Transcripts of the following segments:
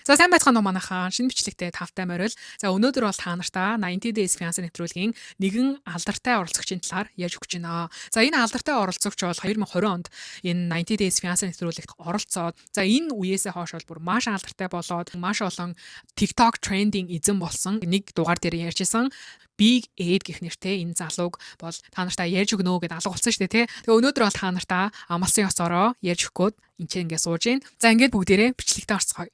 За сайн байцгаана уу манайхаа. Шинэ бичлэгтэй тавтай морил. За өнөөдөр бол та нартаа 90 Days Fiancé нэвтрүүлгийн нэгэн алдартай оролцогчийн талаар яаж өгч байна. За энэ алдартай оролцогч бол 2020 онд энэ 90 Days Fiancé нэвтрүүлэгт оролцоод за энэ үеэсээ хойш бол бүр маш алдартай болоод маш олон TikTok trending эзэн болсон нэг дугаар дээр ярьжсэн Big Ed гэх нэртэй энэ залууг бол та нартаа ярьж өгнө гэдээ алга болсон шүү дээ тий. Тэгээ өнөөдөр бол та нартаа амлсан ёсороо ярьж өгөхөд энэ ч ингээд сууж гин. За ингээд бүгдээрээ бичлэгтээ орцгоё.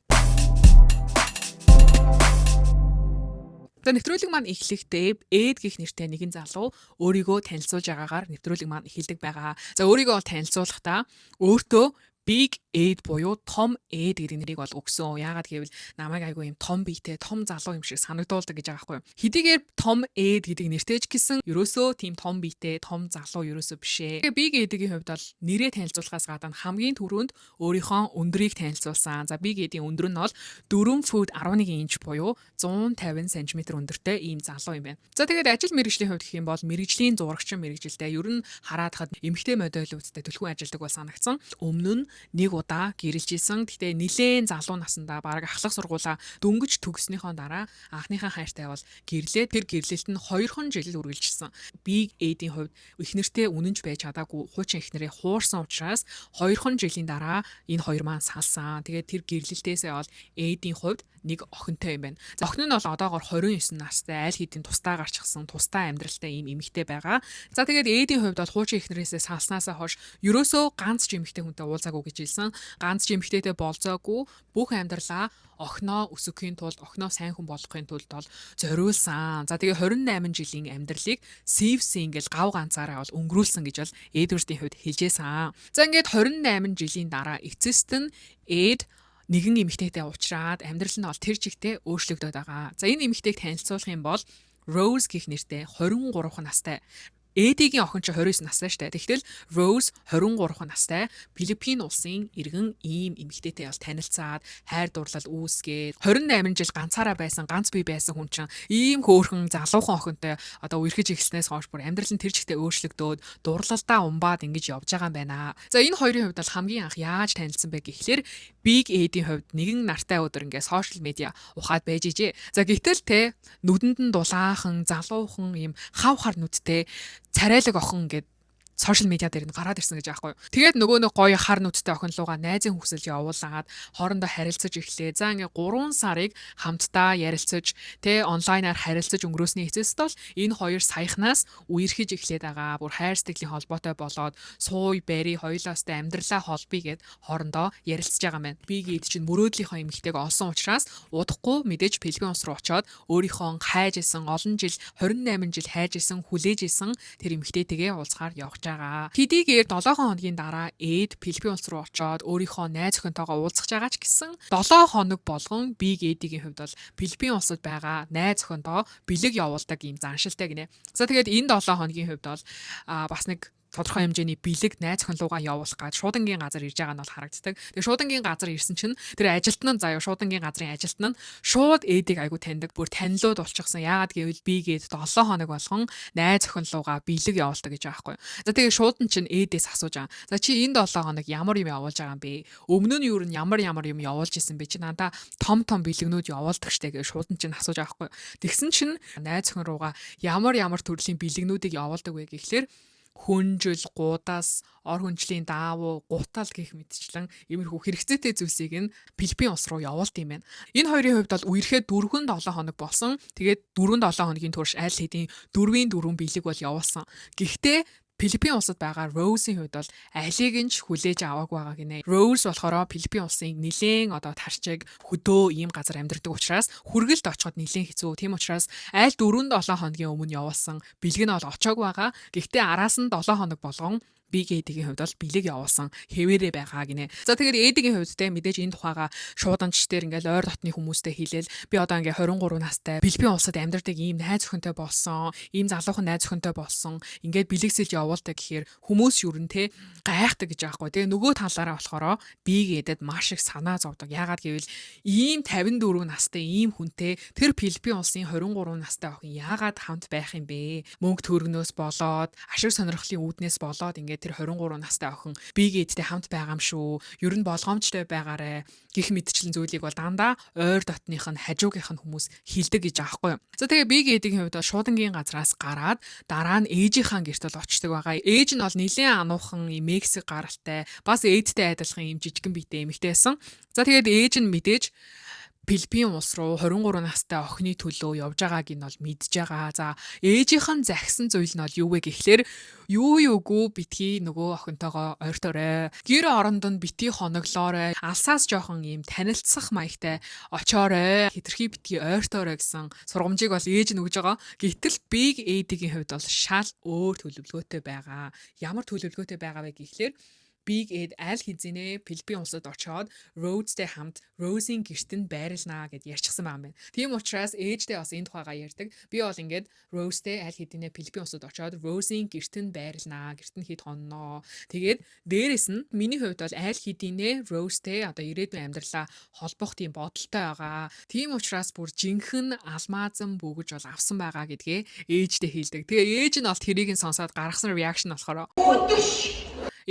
За нэвтрүүлэг маань эхлэхдээ Эд гэх нэртэй нэгэн залуу өөрийгөө танилцуулж байгаагаар нэвтрүүлэг маань эхэлдэг байгаа. За өөрийгөө танилцуулахдаа өөртөө Big Ed буюу том Эд гэдэг нэрийг бол өгсөн. Яагаад гэвэл намайг айгүй юм том биетэй, том залуу юм шиг санагдуулдаг гэж байгаа байхгүй юу. Хэдийгээр том Эд гэдэг нэртэй ч гэсэн ерөөсөө тийм том биетэй, том залуу ерөөсөө биш ээ. Big Ed-ийн хувьд бол нэрээ танилцуулахаас гадна хамгийн түрүүнд өөрийнхөө өндрийг танилцуулсан. За Big Ed-ийн өндөр нь бол 4 фут 11 инч буюу 150 см өндөртэй ийм залуу юм байна. За тэгээд ажил мэргэжлийн хувьд гэх юм бол мэргэжлийн зурагчин мэргэжилтэй ер нь хараад хад эмэгтэй модельүүдтэй түлхүүн ажилдаг бол санагдсан. Өмнө нь нэг удаа гэрэлж исэн. Гэтэ нилээн залуу насандаа баг ахлах сургуулаа дөнгөж төгснөхийн дараа анхныхаа хайртай бол гэрлээ. Тэр гэрлэлт нь 2хон жил үргэлжилсэн. Big Ed-ийн хувьд эхнэртэй үнэнч байж чадаагүй хуучин эхнэрээ хуурсан учраас 2хон жилийн дараа энэ хоёр маань салсан. Тэгээд тэр гэрлэлтээсээ бол Ed-ийн хувьд нэг охинтой юм байна. За охин нь бол одоогоор 29 настай аль хэдийн тусдаа гарчихсан тусдаа амьдралтай ийм эмэгтэй байгаа. За тэгээд Эдийн хувьд бол хуучин эхнэрээсээ салснаасаа хойш ерөөсөө ганц ч эмэгтэй хүнтэй уулзаагүй гэж хэлсэн. Ганц ч эмэгтэйтэй болзоогүй бүх амьдралаа охиноо өсөхийн тулд охиноо сайн хүн болгохын тулд бол зориулсан. За тэгээ 28 жилийн амьдралыг safe single гав ганцаараа бол өнгөрүүлсэн гэж бол Эдвардийн хувьд хэлжээсэн. За ингээд 28 жилийн дараа эцэст нь Эд нэгэн эмэгтэйтэй уулзраад амьдрал нь бол тэр чигтээ өөрчлөгдөд байгаа. За энэ эмэгтэйг танилцуулах юм бол Rose гэх нэртэй 23 настай Эдигийн охин ч 29 настай штэ. Тэгтэл Rose 23 настай Филиппин улсын иргэн ийм эмэгтэйтэй бол танилцаад хайр дурлал үүсгээд 28 жил ганцаараа байсан, ганц бие байсан хүн чинь ийм хөөрхөн залуухан охинтой одоо үерхэж ихснээс хойш бүр амьдрал нь тэр чигтээ өөрчлөгдөөд дурлалдаа умбаад ингэж явж байгаа юм байна. За энэ хоёрын хувьд бол хамгийн анх яаж танилцсан бэ гэхлээр Big Ed-ийн хувьд нэгэн нартай өдөр ингээд сошиал медиа ухаад байж ижээ. За гэтэл те нүдэнд нь дулаахан, залуухан ийм хав хар нүдтэй царайлаг охин ингээд сошиал медиа дээр нь гараад ирсэн гэж аахгүй. Тэгээд нөгөө нэг гоё хар нүдтэй охин лугаа найзын хүсэл явуулаад хоорондоо харилцаж эхлэе. За ингээ 3 сарыг хамтдаа ярилцаж, онлайнаар харилцаж өнгөрөөсний эцэст бол энэ хоёр саяхнаас үерхэж эхлээд байгаа. Бүр хайр сэтгэлийн холбоотой болоод сууй, бари хоёулаастай амьдралаа холбъё гэд хоорондоо ярилцж байгаа мэн. Big Ed чинь мөрөөдлийнхөө эмэгтэйг олсон учраас удахгүй мэдээж Филиппин улс руу очоод өөрийнхөө хайж исэн олон жил 28 жил хайж исэн, хүлээж исэн тэр эмэгтэйтэйгээ уулзахаар явж байгаа. Хэдийгээр 7 хоногийн дараа Эд Филиппин улс руу очоод өөрийнхөө найз охинтойгоо уулзах байгаа ч гэсэн 7 хоног болгон Big Ed-ийн хувьд бол Филиппин улсад байгаа найз охинтойгоо бэлэг явуулдаг юм заншилтай гинэ. За тэгээд энэ 7 хоногийн хувьд бол бас нэг тодорхой хэмжээний бэлэг найз охин руугаа явуулах гэж шуудангийн газар ирж байгаа нь бол харагддаг. Тэгээ шуудангийн газар ирсэн чинь тэр ажилтан нь заяа шуудангийн газрын ажилтан нь шууд Эдийг айгу таньдаг. Бүр танилуд болчихсон. Яагаад гэвэл Big Ed 7 хоног болгон найз охин руугаа бэлэг явуулдаг гэж байгаа байхгүй. За тэгээ шуудан чинь Эдээс асууж байгаа. За чи энэ 7 хоног ямар юм явуулж байгаа юм бэ? Өмнө нь юу н ямар юм явуулж исэн бэ? Чи надаа том бэлгнүүд явуулдаг штэ гэж шуудан чинь асууж байгаа байхгүй. Тэгсэн чинь найз охин руугаа ямар төрлийн бэлгнүүдийг явуулдаг вэ гэхлээр хүнжил, гудас, ор хүнжлийн даавуу, гутал гэх мэтчлэн иймэрхүү хэрэгцээтэй зүйлсийг нь Филиппин улс руу явуулт юм байна. Энэ хоёрын хувьд бол үерхэд 4-7 хоног болсон. Тэгээд 4-7 хоногийн турш аль хэдийн 4-4 бэлэг бол явуулсан. Гэхдээ Филиппин улсад байгаа Rose-ийн хувьд бол алийг нь ч хүлээж аваагүй байгаа гинэ. Rose болохоор Филиппин улсын нилээн одоо тарчиг хөдөө ийм газар амьдардаг учраас хүргэлт очиход нилээн хэцүү. Тийм учраас аль 4-7 хоногийн өмнө явуулсан бэлэг нь бол очоогүй байгаа. Гэхдээ араас нь 7 хоног болгон Big Ed-ийн хувьд бол бэлэг явуулсан хэвээрээ байгаа гинэ. За тэгээд Эдигийн хувьд те мэдээж энэ тухайга шууданч дээр ингээл ойр дотны хүмүүстэй хэлээл би одоо ингээ 23 настай Филиппин улсад амьдардаг ийм найз охинтой болсон, ийм залуухан найз охинтой болсон. Ингээд бэлэгсэлж явуулдаг гэхээр хүмүүс юу н те гайхдаг гэж аахгүй. Тэгээ нөгөө талаараа болохоор Big Ed-д маш их санаа зовдог. Яагаад гэвэл ийм 54 настай ийм хүнтэй тэр Филиппин улсын 23 настай охин яагаад хамт байх юм бэ? Мөнгө төгрөгнөөс болоод ашиг сонирхлын үүднээс болоод ингээд тэр 23 настай охин Big Ed-тэй хамт байгаа юм шүү. Ер нь болгоомжтой байгаарэ гэх мэтчлэн зүйлийг бол дандаа ойр дотных нь хажуугийнх нь хүмүүс хилдэг гэж аахгүй юу. За тэгээ Big Ed-ийн хувьд бол шуудангийн газраас гараад дараа нь ээжийнхаа гэрт бол очдөг байгаа. Ээж нь бол нэлээд ануухан юм Мексик гаралтай бас ээдтэй адилхан юм жижигэн биетэй эмэгтэй байсан. За тэгээд ээж нь мэдээж Филиппин улс руу 23 настай охины төлөө явж байгааг нь бол мэдж байгаа. За ээжийнх нь захисан зүйл нь бол юу вэ гэхлээр юугүй битгий нөгөө охинтойгоо ойртоорой. Гэр оронд нь битгий хоноглоорой. Алсаас жоохон юм танилцах маягтай очоорой. Хэтэрхий битгий ойртоорой гэсэн сургамжийг бол ээж нь өгж байгаа. Гэтэл Big Ed-ийн хувьд бол шал өөр төлөвлөгөөтэй байгаа. Ямар төлөвлөгөөтэй байгаа вэ гэхлээр Big Ed аль хэзээ Филиппин улсад очоод Rhodes-тэй хамт Rose-ийн гэртэнд байрлнаа гэд ярьчихсан байгаа юм байна. Тийм учраас ээжтэй бас энэ тухайгаа ярьдаг. Би бол ингээд Rose-тэй аль хэдийнэ Филиппин улсад очоод Rose-ийн гэртэнд байрлнаа, гэрт нь хэд хонноо. Тэгээд дээрэс нь миний хувьд бол аль хэдийнэ Rose-тэй одоо ирээдүйн амьдралаа холбох тийм бодолтой байгаа. Тийм учраас бүр жинхэнэ алмаазан бөгөж бол авсан байгаа гэдгээ ээжтэй хэлдэг. Тэгээ ээж нь бол тэрийг нь сонсоод гаргасан реакшн болохоор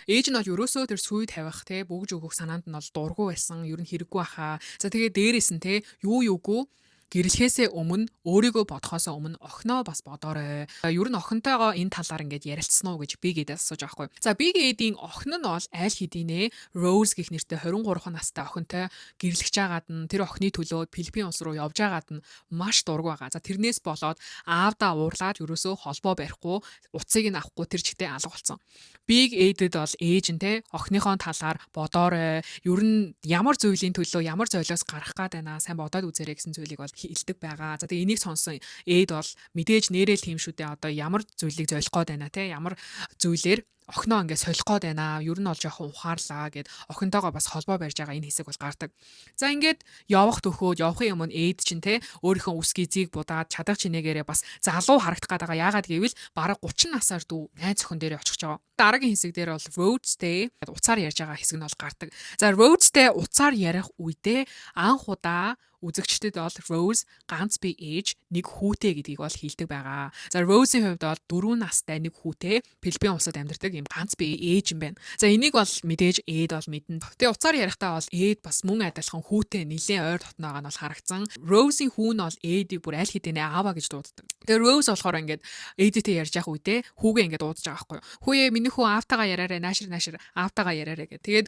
ээж нь бол ерөөсөө тэр сүй тавих те бөгж өгөх санаанд нь бол дургу байсан. Ер нь хэрэггүй баха. За тэгээ дээрэс нь те юугүй гэрлэхээсээ өмнө өөрийгөө бодохоосоо өмнө охиноо бас бодоорой. Ер нь охинтойгоо энэ талаар ингээд ярилцсан уу гэж Big Ed-ээс асууж байгаа хгүй. За Big Ed-ийн охин нь бол аль хэдийнэ Rose гэх нэртэй 23 настай охинтой гэрлэж байгаад нь тэр охины төлөө Филиппин улс руу явж байгаад нь маш дургу байгаа. За тэрнээс болоод аавдаа уурлаад ерөөсөө холбоо барихгүй, уцыг нь авахгүй тэр чигтээ алга болсон. Big Ed-д бол ээж нь те охиныхоо талаар бодоорой. Ер нь ямар зүйлийн төлөө ямар золиос гарах гээд байна сайн бодоод үзээрэй гэсэн зүйлийг бол хэлдэг байгаа. За тэгээ энийг сонсон Эд бол мэдээж нэрэл тийм шүү дээ. Одоо ямар зүйлийг золих гээд байна те ямар зүйлээр охиноо ингээд солих гээд байна. Ер нь бол жоохон ухаарлаа гэд охинтойгоо бас холбоо барьж байгаа энэ хэсэг бол гардаг. За ингээд явах төхөөд явахын өмнө Эд чинь те өөрийнхөө үс гизийг будаад чадах чинээгээрээ бас залуу харагдах гээд байгаа. Яагаад гэвэл бараг 30 насаар дүү найз охин дээрээ очих гэж байгаа. Дараагийн хэсэг дээр бол Rhodes-тэй уцаар ярьж байгаа хэсэг нь бол гардаг. За Rhodes-тэй уцаар ярих үедээ анх удаа үзэгчдэд бол Rose ганц бие ээж нэг хүүтэй гэдгийг бол хэлдэг байгаа. За Rose-ийн хувьд бол 4 настай нэг хүүтэй Филиппин улсад амьдардаг юм ганц бие ээж юм байна. За энийг бол мэдээж Эд бол мэднэ. Тэгээ уцаар ярихдаа бол Эд бас мөн адилхан хүүтэй нэлээд ойр дотноогоо нь бол харагдсан. Rose-ийн хүү нь бол Эдийг бүр аль хэдийнэ ааваа гэж дууддаг. Тэгээ Rose болохоор ингээд Эдтэй ярьж явах үедээ хүүгээ ингээд дуудаж байгаа байхгүй юу. Хүүе миний хүү аавтайгаа яриараа наашир аавтайгаа яриараа гэх. Тэгээд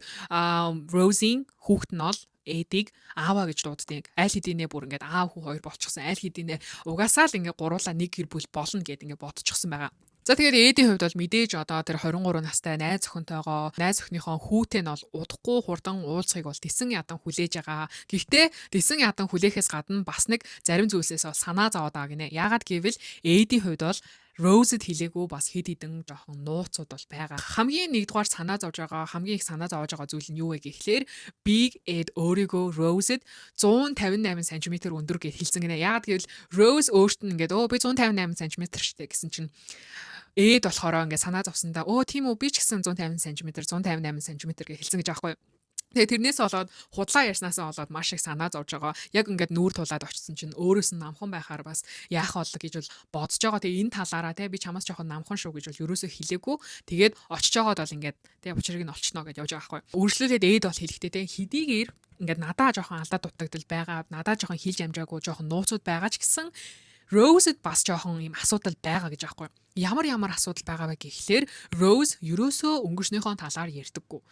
Rose-ийн хүүхэд нь бол Эдийг ааваа гэж дууддаг. Аль хэдийнэ бүр ингээд аав хүү хоёр болчихсон. Аль хэдийнэ угаасаа л ингээд гуруулаа нэг гэр бүл болно гэд ингээд бодчихсон байгаа. За тэгээд Эдийн хувьд бол мэдээж одоо тэр 23 настай найз охинтойгоо найз охиныхоо хүүтэй нь бол удахгүй хурдан уулзахыг бол тэсэн ядан хүлээж байгаа. Гэхдээ тэсэн ядан хүлээхээс гадна бас нэг зарим зүйлсээс бол санаа зовоод байгаа гинэ. Яагаад гэвэл Эдийн хувьд бол Rose-д хэлээгүй бас хэд хідэн жоохон нууцуд бол байгаа. Хамгийн нэгдүгээр санаа зовж байгаа, хамгийн их санаа зовж байгаа зүйл нь юу вэ гэхлээр Big Ed өөрийгөө Rose-д 158 см өндөр гэж хэлсэн гинэ. Яагаад гэвэл Rose өөрт нь ингээд би 158 см штэ гэсэн чинь Эд болохоор ингээд санаа зовсондаа тийм үү би ч гэсэн 150 см 158 см гэж хэлсэн гэж аахгүй юу. Тэгээ тэрнээс болоод худлаа ярьснаасаа болоод маш их санаа зовж байгаа. Яг ингээд нүүр тулаад очсон чинь өөрөөс нь намхан байхаар бас яах болог гэж бол бодож байгаа. Тэгээ энэ талаараа би чамаас жоохон намхан шүү гэж бол ерөөсөө хэлээгүй. Тэгээд очиж байгаад бол ингээд учрыг нь олчноо гэж явж байгаа байхгүй. Үргэлжлүүлээд Эд бол хэлэхдээ хэдийгээр ингээд надаа жоохон алдаа дутагдал байгаа. Надаа жоохон хилж амжаагүй жоохон нууцуд байгаа ч гэсэн Rose-д бас жоохон юм асуудал байгаа гэж аахгүй. Ямар асуудал байгаа вэ гэхлээр Rose ерөөсөө өнгөрснөөхөө талаар ярьдаггүй.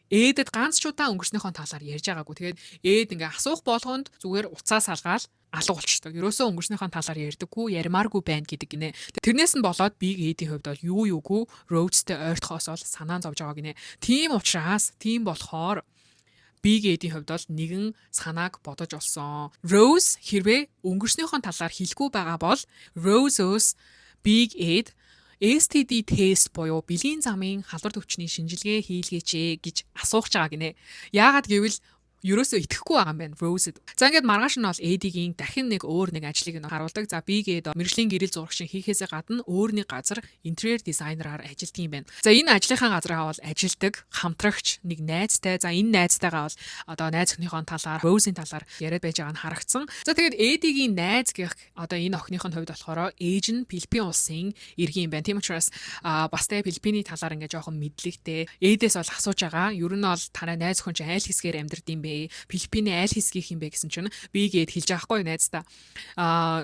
Эдэд ганц ч удаа өнгөрснөөхөө талаар ярьж байгаагүй. Тэгээд Эд ингээ асуух болгонд зүгээр уцаа салгаал алга болчихдог. Ерөөсөө өнгөрснөөхөө талаар ярьдаггүй, ярмааргүй байна гэдэг гинэ. Тэрнээс нь болоод Big Ed-ийн хувьд бол юугүй Rhodes-тэй ойртохоос бол санаа зовж байгаа гинэ. Тийм учраас тийм болохоор Big Ed-ийн хувьд бол нэгэн санааг бодож олсон. Rose хэрвээ өнгөрснөөхөө талаар хэлэхгүй байгаа бол Rose-өөс Big Ed STD тест буюу бэлгийн замын халдвар төвчний шинжилгээ хийлгээч гэж асууж байгаа гинэ. Яагаад гэвэл ерөөсөө итгэхгүй байгаа юм байна Rose-д. За ингээд маргааш нь бол AD-гийн дахин нэг өөр нэг ажлыг нь харуулдаг. За бигээд мэргэжлийн гэрэл зурагчин хийхээсээ гадна өөрний газар интерьер дизайнераар ажилладаг юм байна. За энэ ажлынхаа газраа бол ажилдаг хамтрагч нэг найзтай. За энэ найзтайгаа бол одоо найз охиныхоо талаар Rose-ийн талаар яриад байж байгаа нь харагдсан. За тэгээд AD-гийн найз гэх одоо энэ охиныхын хувьд болохоор ээж нь Филиппин улсын иргэн юм байна. Тийм учраас бас тэ Филиппиний талаар ингээд жоохон мэдлэгтэй. Ээдээс бол асууж байгаа. Ер нь бол танай найз охин чинь айл хэсгээр амьдард юм бэ? Филиппиний айл хэсгийнх юм бэ гэсэн чинь би гээд хэлж байгаа хгүй найздаа.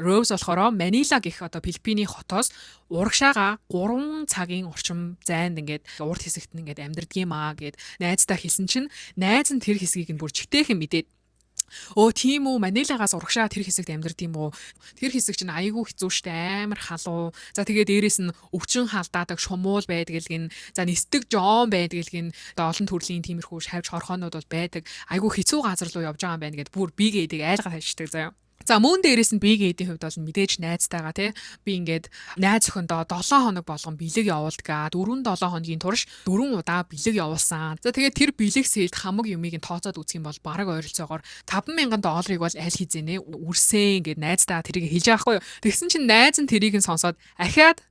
Rose болохоор Манила гэх одоо Филиппиний хотоос урагшаага 3 цагийн орчим зайд ингээд урд хэсэгт нь ингээд амьдардаг юм аа гэд найздаа хэлсэн чинь найз нь тэр хэсгийг нь бүр чигтэйхэн мэдээд тийм үү Манилагаас урагшаа тэр хэсэгт амьдардаг юм уу? Тэр хэсэг чинь айгүй хэцүү штэ амар халуун. За тэгээд дээрэс нь өвчин халдаадаг шумуул байдаг л гин. За нисдэг жон байдаг л гин. Одоо олон төрлийн тиймэрхүү шавж хорхоонууд бол байдаг. Айгүй хэцүү газар руу явж байгаа юм байна гэд бүр биг эдэг айлгаа тавьчихдаг заяа. За мөн дээрээс нь биг эдийн хувьд бол мэдээж найзтайгаа тий би ингээд найз охиндоо 7 хоног болгон бэлэг явуулдаг. 4-7 хоногийн турш 4 удаа бэлэг явуулсан. За тэгээд тэр бэлэг сэлд хамаг юмыг нь тооцоод үзэх юм бол бараг ойролцоогоор $5,000 бол аль хизэнэ үрсэн ингээд найзтайгаа тэрийг хэлж байгаа хгүй юу. Тэгсэн чинь найз нь тэрийг нь сонсоод ахиад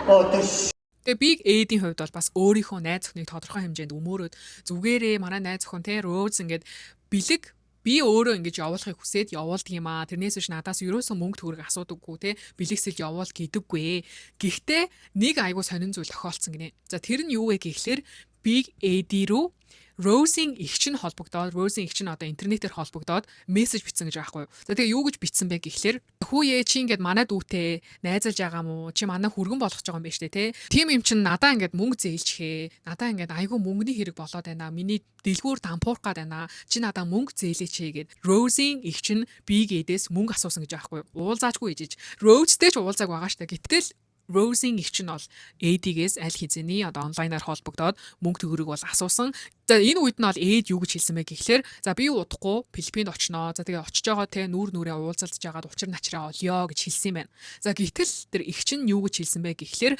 тэгээ биг эдийн хувьд бол бас өөрийнхөө найз охиныг тодорхой хэмжээнд өмөөрөөд зүгээрээ манай найз охин тий Rose ингээд бэлэг би өөрөө ингэж явуулахыг хүсээд явуулдаг юм аа. Тэрнээс биш надаас ерөөсөн мөнгө төгрөг асуудаггүй те. Бэлэгсэл явуул гэдэггүй. Гэхдээ нэг айгуу сонин зүйл тохиолдсон гинэ. За тэр нь юу вэ гэхлээр Big AD руу Rose-ийн эгч нь холбогдоод Rose-ийн эгч нь одоо интернетээр холбогдоод мессеж бичсэн гэж байгаа байхгүй юу. За тэгээ юу гэж бичсэн бэ гэхлээр хүүе чи ингээд манай дүүтэй найзалж байгаа мó чи манай хүргэн болгож байгаа юм байна штэ те. Тим юм чин надаа ингээд мөнгө зээлчихээ. Надаа ингээд айгүй мөнгөний хэрэг болоод байна. Миний дэлгүүр дампуурах гээд байна. Чи надаа мөнгө зээлээч гэгээд Rose-ийн эгч нь Big Ed-ээс мөнгө асуусан гэж байгаа байхгүй юу. Уулзаачгүй ээжиж. Rose-тэй ч уулзааг байгаа штэ. Гэтэл Rose-ийн эгч нь бол AD-гээс аль хизээний одоо онлайнаар холбогдоод мөнгө төгрөг бол асуусан. За энэ үед нь бол AD юу гэж хэлсэн бэ гэхлээр за би удахгүй Филиппинд очноо. За тэгээ очиж байгаа те нүүр нүрээ уулзалдж жагаад учир начраа олё гэж хэлсэн юм байна. За гэтэл тэр эгч нь юу гэж хэлсэн бэ гэхлээр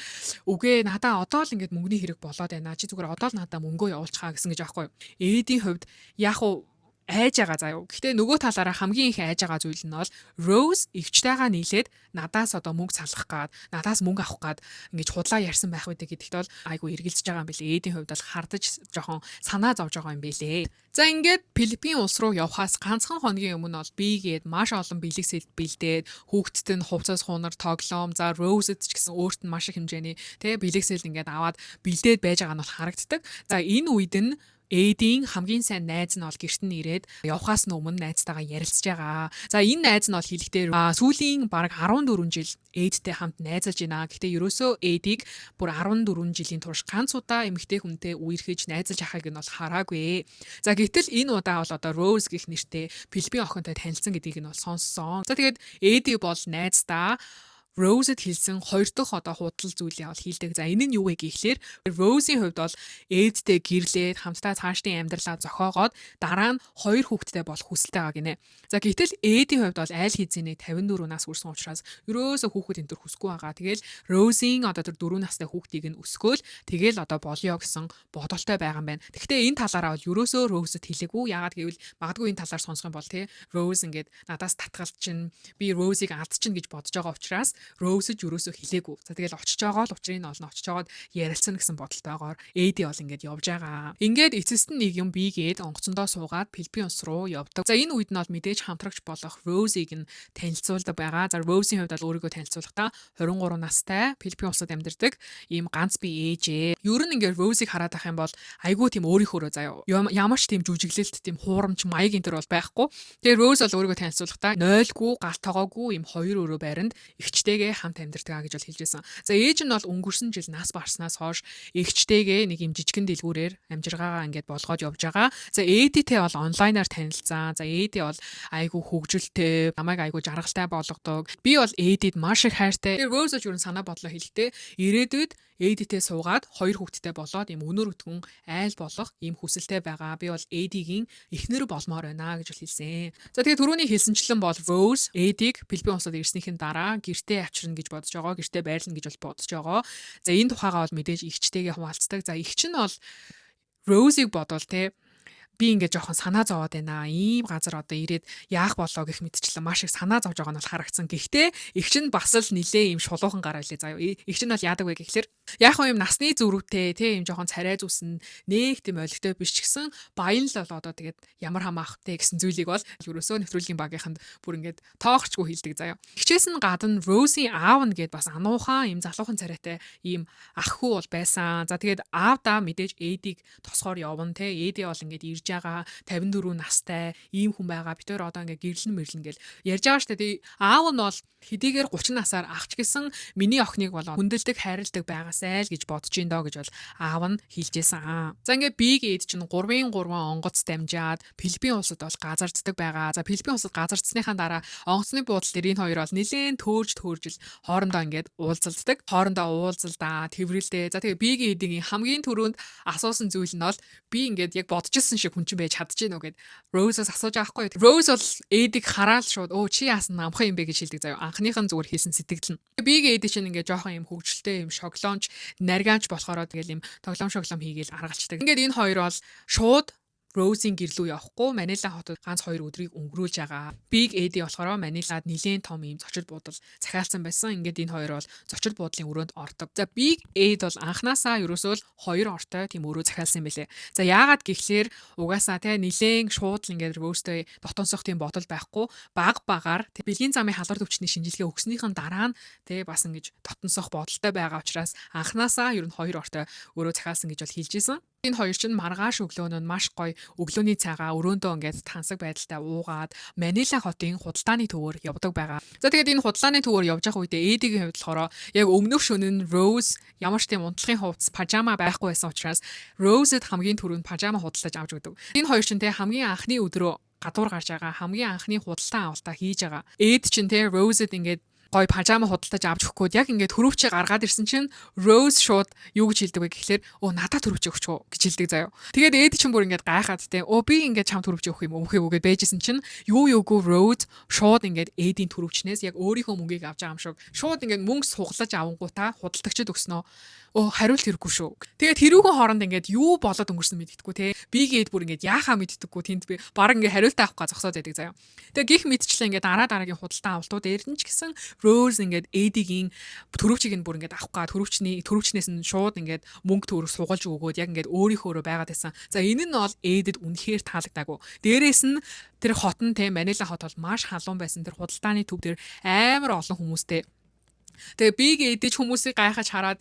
үгүй надаа одоо л ингээд мөнгөний хэрэг болоод байна. Чи зүгээр одоо л надаа мөнгөө явуулчихаа гэсэн гэж аахгүй юу. AD-ийн хувьд яг уу айж байгаа заа юу. Гэхдээ нөгөө талаараа хамгийн их айж байгаа зүйл нь бол Rose эгчтэйгээ нийлээд надаас одоо мөнгө салгах гад, надаас мөнгө авах гад ингэж худлаа ярьсан байх үү гэдэгт бол айгүй эргэлзэж байгаа юм билээ. Эдийн хувьд бол хардаж жоохон санаа зовж байгаа юм билээ. За ингээд Филиппин улс руу явхаас ганцхан хоногийн өмнө бол бигээд маш олон бэлэг сэлд бэлдээд хүүхдэд нь хувцас хуунар тоглоом. За Rose-д ч гэсэн өөрт нь маш их хэмжээний тэ бэлэг сэлд ингээд аваад бэлдээд байж байгаа нь бол харагддаг. За энэ үед нь AD-ийн хамгийн сайн найз нь бол гэрт нь ирээд явхаас нь өмнө найзтайгаа ярилцж байгаа. За энэ найз нь бол хэлэхдээ сүүлийн бараг 14 жил AD-тэй хамт найзалж байна. Гэхдээ ерөөсөө AD-г бүр 14 жилийн турш ганц удаа эмэгтэй хүнтэй үерхэж найзалж ахыг нь бол хараагүй. За гэтэл энэ удаа бол одоо Rose гэх нэртэй Филиппин охинтой танилцсан гэдгийг нь бол сонссон. За тэгээд AD бол найздаа Rose-д хэлсэн хоёр дахь одоо худал зүйлээ бол хийлдэг. За энэ нь юу вэ гэхлээр Rose-ийн хувьд бол ээдтэй гэрлээд хамтдаа цаашдын амьдралаа зохиогоод дараа нь хоёр хүүхэдтэй болох хүсэлтэй байгаа гинэ. За гэтэл ээдийн хувьд бол айл хизээний 54 нас хүрсэн учраас ерөөсө хүүхэд энэ төр хүсэхгүй байгаа. Тэгэл Rose-ийн одоо тэр 4 настай хүүхдийг нь өсгөөл тэгэл одоо болёо гэсэн бодолтой байгаа юм байна. Гэхдээ энэ талаараа бол ерөөсөө Rose-д хэлээгүй. Яагаад гэвэл магадгүй энэ талаар сонсох юм бол тий Rose ингээд надаас татгалт чинь би Rose-ийг алдчихна гэж бодож байгаа учраас Rose ч ерөөсөө хэлээгүй. За тэгэл очиж байгаа л учрыг нь олно очиж байгаад ярилцсан гэсэн бодолтойгоор AD бол ингээд явж байгаа. Ингээд эцэст нь нэг юм бигээд онгоцондоо суугаад Филиппин улс руу явдаг. За энэ үед нь бол мэдээж хамтрагч болох Rose-ийг нь танилцуулдаг байгаа. За Rose-ийн хувьд бол өөрийгөө танилцуулахдаа 23 настай Филиппин улсад амьдардаг ийм ганц бие ээжээ. Ер нь ингээд Rose-ийг хараад ах юм бол айгүй тийм өөрийнхөөрөө заяа. Ямар ч тийм жүжиглэлт тийм хуурамч маяг энэ төр бол байхгүй. Тэгээ Rose бол өөрийгөө танилцуулахдаа нойлгүй гал тоогоогүй ийм хоёр өрөө байранд эгчтэйгээ хамт амьдардаг гэж бол хэлж байсан. За ээж нь бол өнгөрсөн жил нас барснаас хойш эгчтэйгээ нэг юм жижигэн дэлгүүрээр амжиргаагаа ингээд болгоод явж байгаа. За ээдтэй бол онлайнаар танилцсан. За ээдээ бол айгүй хөвгөлтэй, намайг айгүй жаргалтай болгодог. Би бол ээдэд маш их хайртай. Тэр Rose ч юу санаа бодлоо хэлэхдээ ирээдүйд ээдтэй суугаад хоёр хүүхэдтэй болоод ийм өнөр өтгөн айл болох ийм хүсэлтэй байгаа. Би бол ээдигийн эхнэр болмоор байна гэж хэлсэн. За тэгээ түрүүний хэлсэнчлэн бол Rose ээдийг Филиппин улсад ирснийхэн дараа гэртээ авчирна гэж бодож байгаа. Гэртээ байрлана гэж бол бодож байгаа. За энэ тухайгаа бол мэдээж эгчтэйгээ хуваалцдаг. За эгч нь бол Rose-ийг бодвол те би ингээд жоохон санаа зовоод байна. Ийм газар одоо ирээд яах болоо гэх мэтчлэн маш их санаа зовж байгаа нь бол харагдсан. Гэхдээ эгч нь бас л нилээ ийм шулуухан гараа лээ заяа. Эгч нь бол яадаг вэ гэхэлэр яг юм насны зүрхтэй те ийм жоохон царай зүсэн нэг тийм олигтой биш ч гэсэн баян л бол одоо тэгээд ямар хамаахтай гэсэн зүйлийг бол ерөөсөө нэвтрүүлгийн багийнханд бүр ингээд тоохчгүй хэлдэг заяа. Эгчээс нь гадна Роси аав нь гээд бас ануухан ийм залуухан царайтай ийм ах хүү бол байсан. За тэгээд аавдаа мэдээж Эдийг тосгоор явна те. Эди бол ингээд ирж байгаа 54 настай ийм хүн байгаа. Бид хоёр одоо ингээд гэрлэн мэрлэн гэл ярьж байгаа штэ. Тэгээ аав нь бол хэдийгээр 30 насаар ахч гисэн миний охиныг бол хүндэлдэг хайрладаг байгаасай л гэж бодож ин доо гэж бол аав нь хэлжсэн. За ингээд Big Ed чинь 3-3 онгоц дамжаад Филиппин улсад бол газарддаг байгаа. За Филиппин улсад газардсныхаа дараа онгоцны буудал дээр энэ хоёр бол нэлээд төөржл хоорондоо ингээд уулзалддаг. Хоорондоо уулзалдаа, тэврэлдээ. За тэгээ Big Ed-ийн хамгийн түрүүнд асуусан зүйл нь бол би ингээд яг бодчихсон шиг хүн чинь байж чадчихэв нү гэд Rose-ос асууж байгаа байхгүй. Rose бол Эдийг хараад шууд чи яасан амхан юм бэ гэж хэлдэг заяа. Анхныхан зүгээр хэлсэн сэтгэл нь. Big Ed чинь ингээд жоохон юм хөвгөлтэй юм шоглоонч, наргаанч болохоороо тэгэл юм тоглоом хийгээл аргалцдаг. Ингээд энэ хоёр бол шууд Rose-ийн гэрлүү явахгүй Манила хотод ганц 2 өдрийг өнгөрүүлж байгаа. Big Ed болохоор Манилад нэлээд том ийм зочид буудал захиалсан байсан. Ингээд энэ хоёр бол зочид буудлын өрөөнд ордог. За Big Ed бол анханасаа ерөөсөө л 2 ортой тийм өрөө захиалсан юм байлээ. За яагаад гэхлээр угаасаа те нэлээд шууд л ингээд Rose-тэй дотоонсох тийм бодол байхгүй. Багаар бэлгийн замын халдвар төвчний шинжилгээ өгснийхэн дараа нь те бас ингэж дотоонсох бодолтой байгаа учраас анханасаа ер нь 2 ортой өрөө захиалсан гэж бол хэлж исэн. Энэ хоёр чинь маргааш өглөө нь маш гоё өглөөний цагаа өрөөндөө ингээд тансаг байдалтай уугаад Манила хотын худалдааны төвөөр явдаг байгаа. За тэгээд энэ худалдааны төвөөр явж байгаа үедээ Эдигийн хувьд болохоор яг өмнөх шөнө нь Rose ямар ч тийм унтлагын хувцас пажама байхгүй байсан учраас Rose-д хамгийн түрүүнд пажама худалдаж авч өгдөг. Энэ хоёр чинь те хамгийн анхны өдрөө гадуур гарч байгаа хамгийн анхны худалдан авалтаа хийж байгаа. Эд чинь те Rose-д ингээд гой пажама худалдаж авч өгөхгүйд яг ингээд төрөвчөө гаргаад ирсэн чинь Rose шууд юу гэж хэлдэг вэ гэхлээр надад төрөвч өгч үү гэж хэлдэг заяа. Тэгээд Эд чинь бүр ингээд гайхаад те би ингээд чам төрөвч өгөх юм өгөх үгээд байжсэн чинь юугүй Rose шууд ингээд Эдийн төрөвчнээс яг өөрийнхөө мөнгийг авч байгаа юм шиг шууд ингээд мөнгө суглаж авангуудаа худалдагчд өгснөө хариулт хэрэггүй шүү. Тэгээд тэрүүхэн хооронд ингээд юу болоод өнгөрсөн мэддэггүй те. Big Ed бүр ингээд яахаа мэддэггүй тэнд би баг ингээд хариулт авахгүй зогсоод байдаг заяа. Тэгээд гих мэдчлээ ингээд дараагийн худалдан авалтууд эрдэн ч гэсэн Rose ингээд Эдигийн төрөвчийг нь бүр ингээд авах төрөвчнээс нь шууд ингээд мөнгө төгрөг сугалж өгөөд яг ингээд өөрийнхөөрөө байгаад байсан. За энэ нь бол Эдэд үнэхээр таалагдаагүй. Дээрээс нь тэр хот нь те Манила хот бол маш халуун байсан. Тэр худалдааны төв дээр амар олон хүмүүстэй. Тэгээ Big Ed ч хүмүүсийг гайхаж хараад